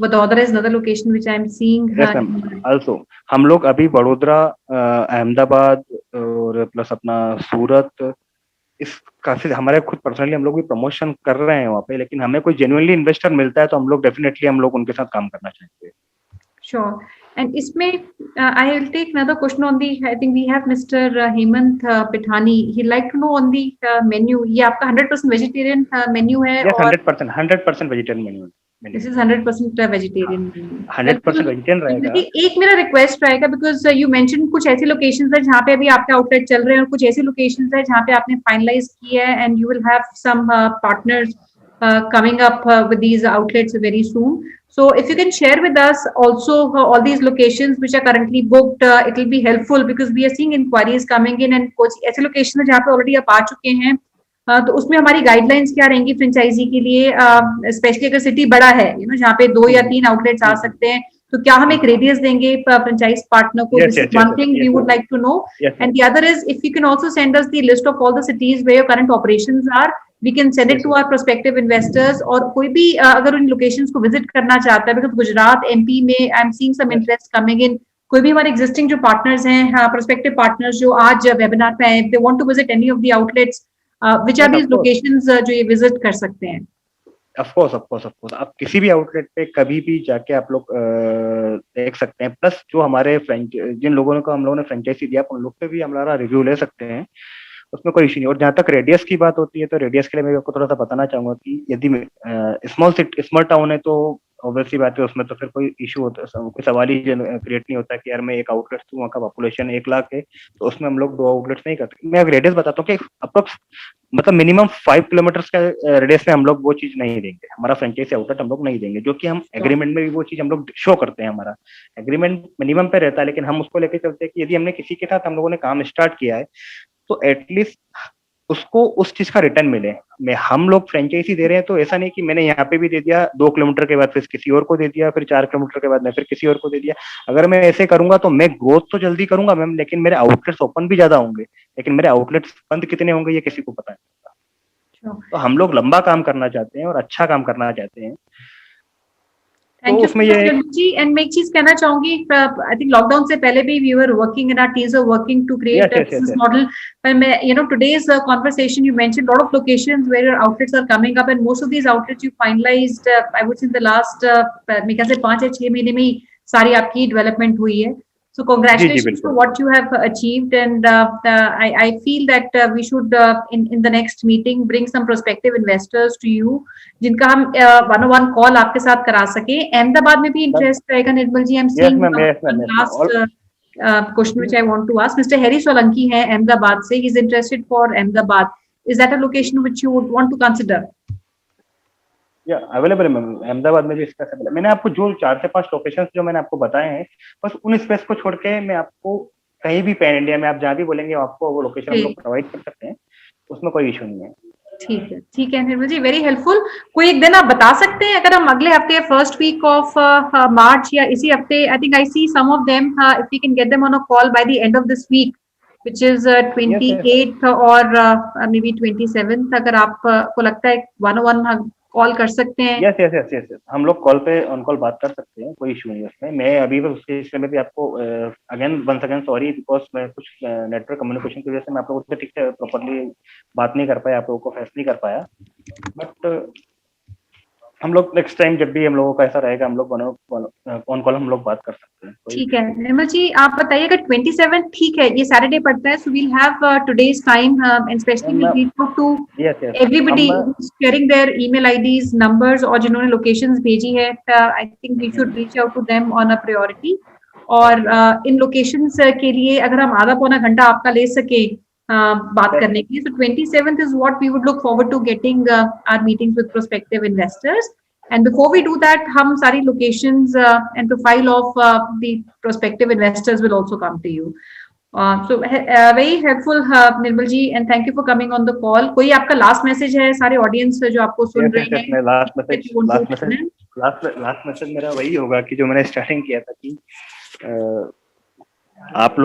S3: Vadodara is another location which I am seeing.
S2: Yes ma'am, also हम लोग अभी बड़ोदरा, अहमदाबाद और plus अपना सूरत, इस काफी हमारे खुद personally हम लोग भी प्रमोशन कर रहे हैं वहाँ पे, लेकिन हमें कोई जेन्युइनली इन्वेस्टर मिलता है तो हम लोग डेफिनेटली हम लोग उनके साथ काम करना चाहेंगे।
S3: Sure. And इसमें I will take another question on the, I think we have Mr. Hemant Pithani. He'd like to know on the menu. ये आपका 100% vegetarian menu है?
S2: Yes, 100% vegetarian menu है।
S3: This is 100% vegetarian menu.
S2: 100% vegetarian रहेगा।
S3: एक मेरा request रहेगा, because you mentioned कुछ ऐसी locations है जहाँ पे अभी आपके आउटलेट चल रहे हैं, और कुछ ऐसी locations है जहाँ पे आपने finalize किया है, and you will have some partners coming up with these outlets very soon. So if you can share with us also all these locations which are currently booked, it will be helpful, because we are seeing inquiries coming in, and कुछ ऐसे locations है जहाँ पे already आप आ चुके हैं, तो उसमें हमारी गाइडलाइंस क्या रहेंगी फ्रेंचाइजी के लिए, स्पेशली अगर सिटी बड़ा है, जहाँ पे 2 या 3 आउटलेट्स आ सकते हैं, तो क्या हम एक रेडियस देंगे फ्रेंचाइज पार्टनर को? This is one thing we would like to know. And the other is if you can also send us the list of all the cities where your current operations are, we can send it to our prospective investors. और कोई भी अगर उन locations को visit करना चाहता है, because Gujarat MP में I am seeing some interest coming in, कोई भी हमारे एग्जिस्टिंग जो पार्टनर्स हैं, प्रोस्पेक्टिव पार्टनर्स जो आज वेबिनार पे आए, they want to visit any of the outlets, which are these locations जो ये विजिट कर सकते हैं?
S2: Of course, आप किसी भी आउटलेट पे कभी भी जाके आप लोग देख सकते हैं। प्लस जो हमारे जिन लोगों को हम लोगों ने फ्रेंचाइजी दिया, उन लोग पे भी हमारा रिव्यू ले सकते हैं, उसमें कोई इशू नहीं। और जहाँ तक रेडियस की बात होती है, तो रेडियस के लिए मैं आपको थोड़ा सा बताना चाहूंगा कि यदि स्मॉल टाउन है तो ऑब्वियसली बात है, उसमें तो फिर कोई इशू होता है, कोई सवाल ही क्रिएट नहीं होता कि यार मैं एक आउटलेट वहाँ का पॉपुलेशन 1 लाख है तो उसमें हम लोग 2 आउटलेट्स नहीं करते। मैं रेडियस बताता हूँ कि अप्रोक्स मतलब मिनिमम 5 किलोमीटर का रेडियस में हम लोग वो चीज नहीं देंगे, हमारा फ्रेंचाइजी आउटलेट हम लोग नहीं देंगे, जो कि हम एग्रीमेंट में भी वो चीज हम लोग शो करते हैं। हमारा एग्रीमेंट मिनिमम पे रहता है, लेकिन हम उसको लेके चलते हैं कि यदि हमने किसी के साथ हम लोगों ने काम स्टार्ट किया है तो एटलीस्ट उसको उस चीज का रिटर्न मिले। हम लोग फ्रेंचाइजी दे रहे हैं तो ऐसा नहीं कि मैंने यहाँ पे भी दे दिया, 2 किलोमीटर के बाद फिर किसी और को दे दिया, फिर 4 किलोमीटर के बाद मैं फिर किसी और को दे दिया। अगर मैं ऐसे करूंगा तो मैं ग्रोथ तो जल्दी करूंगा मैम, लेकिन मेरे आउटलेट्स ओपन भी ज्यादा होंगे, लेकिन मेरे आउटलेट्स बंद कितने होंगे ये किसी को पता नहीं। तो हम लोग लंबा काम करना चाहते हैं और अच्छा काम करना चाहते हैं।
S3: Thank you ji. एंड मैं एक चीज कहना चाहूंगी, आई थिंक लॉकडाउन से पहले भी we were working and our teams were working to create a business model. but today's conversation you mentioned a lot of locations where your outlets are coming up, and most of these outlets you finalized I would say in the last मेरे ख्याल से 5 या 6 महीने में ही सारी आपकी development हुई है। So congratulations to
S2: बिल्कुल।
S3: what you have achieved, and I feel that we should in the next meeting bring some prospective investors to you, जिनका हम one-on-one call आपके साथ करा सके। अहमदाबाद में भी interest रहेगा निर्मल जी। I'm
S2: Yes,
S3: seeing
S2: ma'am. Yes, ma'am.
S3: one
S2: Yes, ma'am.
S3: last question which I want to ask. Mr. Harry Solanki है अहमदाबाद से, he's interested for Ahmedabad. Is that a location which you would want to consider?
S2: या available है ma'am, Ahmedabad में भी space available. मैंने आपको जो 4 से 5 लोकेशंस जो मैंने आपको बताए हैं, बस उन स्पेस को छोड़ के मैं आपको कहीं भी पैन इंडिया में आप जहाँ भी बोलेंगे आपको वो लोकेशन हम लोग प्रोवाइड कर सकते हैं, उसमें कोई इशू नहीं है।
S3: ठीक है निर्मल जी, वेरी हेल्पफुल। कोई एक दिन आप बता सकते हैं अगर हम अगले हफ्ते फर्स्ट वीक ऑफ मार्च या इसी हफ्ते, I think I see some of them, if we can get them on a call by the end of this week which is 28th और मे बी 27th, अगर आपको लगता है 1-on-1 call कर सकते हैं।
S2: यस, हम लोग कॉल पे ऑन कॉल बात कर सकते हैं, कोई इशू नहीं है उसमें। मैं अभी भी उसके विषय में भी आपको वंस अगेन सॉरी, बिकॉज मैं कुछ नेटवर्क कम्युनिकेशन की वजह से मैं आप लोगों से ठीक से प्रॉपर्ली बात नहीं कर पाया, आप लोगों को फेस नहीं कर पाया। बट हम लोग नेक्स्ट टाइम जब भी हम लोगों का ऐसा रहेगा, हम लोग ऑन कॉल हम लोग बात कर सकते हैं।
S3: ठीक है निर्मल जी, आप बताइए अगर 27 ठीक है, ये सैटरडे पड़ता है, so we'll have today's time and specially we'll reach out to everybody sharing their email IDs, numbers, और जिन्होंने लोकेशंस भेजी है, I think we should reach out to them on a priority. और इन लोकेशंस के लिए अगर हम आधा पौना घंटा आपका ले सके बात करने के लिए, so 27th is what we would look forward to getting our meetings with prospective investors. And before we do that, हम सारी locations and profile of the prospective investors will also come to you. So very helpful Nirmal ji, and thank you for coming on the call. कोई आपका last message है सारे audience जो आपको सुन रहे हैं?
S2: लास्ट मैसेज मेरा वही होगा कि जो मैंने स्टार्टिंग किया था कि आप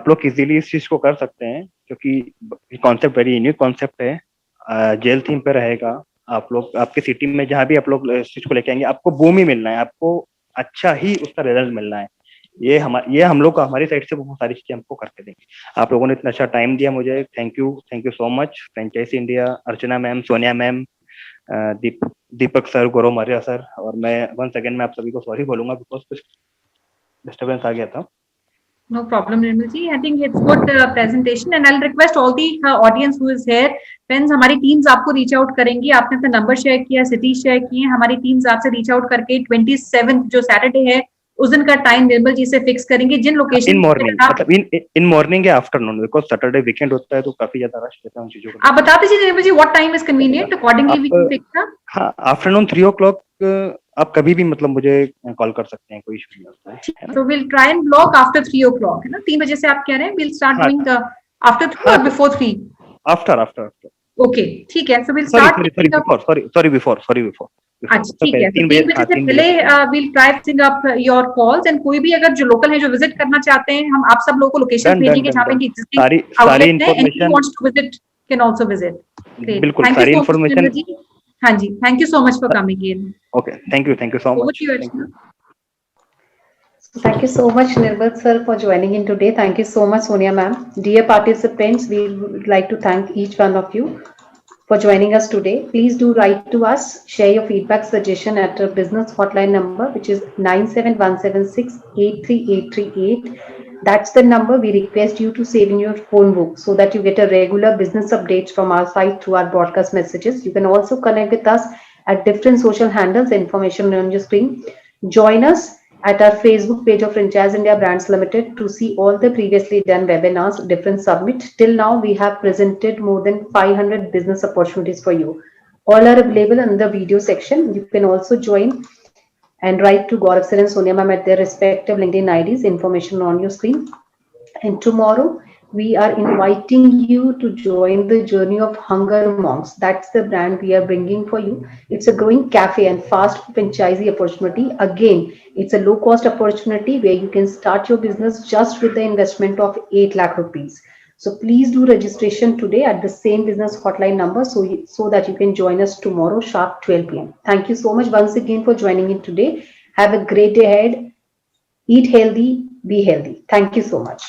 S2: लोग इजीली इस चीज को कर सकते हैं, क्योंकि कॉन्सेप्ट वेरी यूनिक कॉन्सेप्ट है। जेल थीम पे रहेगा। आप लोग आपके सिटी में जहाँ भी आप लोग इस चीज को लेके आएंगे, आपको बूम ही मिलना है, आपको अच्छा ही उसका रिजल्ट मिलना है। ये हम लोग को हमारी साइड से बहुत सारी चीजें हमको करके देंगे। आप लोगों ने इतना अच्छा टाइम दिया मुझे, thank you so much. Franchise India, Archana ma'am, Sonia ma'am, Deepak sir, Gaurav Maurya sir, और मैं वंस अगेन मैं आप सभी को सॉरी बोलूंगा बिकॉज कुछ डिस्टर्बेंस आ गया था।
S3: No problem, Nirmal ji. I think it's good presentation, and I'll request all the audience who is here, friends, हमारी टीम्स आपको रीच आउट करेंगी। आपने अपना नंबर शेयर किया, सिटी शेयर किए, हमारी टीम्स आपसे रीच आउट करके 27th जो सैटरडे है उस दिन का टाइम निर्मल जी से फिक्स करेंगे। जिन लोकेशन
S2: इन मॉर्निंग, मतलब इन मॉर्निंग या आफ्टरनून, बिकॉज सैटरडे वीकेंड होता है तो काफी ज्यादा रश रहता है उन चीजों को।
S3: आप बता दीजिए Nirmal ji what time is convenient, accordingly we can fix.
S2: हाँ, आफ्टरनून 3 o'clock आप कभी भी मतलब मुझे कॉल कर सकते हैं, कोई इशू नहीं होता है।
S3: So we'll try and block after 3 o'clock, है ना? 3 बजे से आप कह रहे हैं we'll start doing after 3 or before 3?
S2: After.
S3: Okay, ठीक है। So we'll start.
S2: Sorry, before.
S3: अच्छा, ठीक है। 3 बजे से पहले we'll try setting up your calls, and कोई भी अगर जो लोकल है जो विजिट करना चाहते हैं, हम आप सब लोगों को लोकेशन भेजेंगे जहाँ पे इनकी existing
S2: सारी
S3: outlet है, wants to visit can also visit. Great.
S2: बिल्कुल,
S3: Thank
S2: सारी
S3: you so much,
S2: information।
S3: Nirmal ji. हाँ जी, thank you so much for coming in.
S2: Okay, thank you so much.
S3: Over to you, Archana.
S1: Thank you so much, Nirmal sir, for joining in today. Thank you so much, Sonia ma'am. Dear participants, we would like to thank each one of you for joining us today. Please do write to us, share your feedback, suggestion at our business hotline number, which is 97176 83838. That's the number. We request you to save in your phone book so that you get a regular business updates from our site through our broadcast messages. You can also connect with us at different social handles, information on your screen. Join us at our Facebook page of Franchise India Brands Limited to see all the previously done webinars, different summit. Till now, we have presented more than 500 business opportunities for you. All are available in the video section. You can also join and write to Gaurav sir and Sonia ma'am at their respective LinkedIn IDs, information on your screen. And tomorrow, we are inviting you to join the journey of Hunger Monks. That's the brand we are bringing for you. It's a growing cafe and fast franchisee opportunity. Again, it's a low-cost opportunity where you can start your business just with the investment of 8 lakh rupees. So please do registration today at the same business hotline number so that you can join us tomorrow sharp 12 p.m. Thank you so much once again for joining in today. Have a great day ahead. Eat healthy, be healthy. Thank you so much.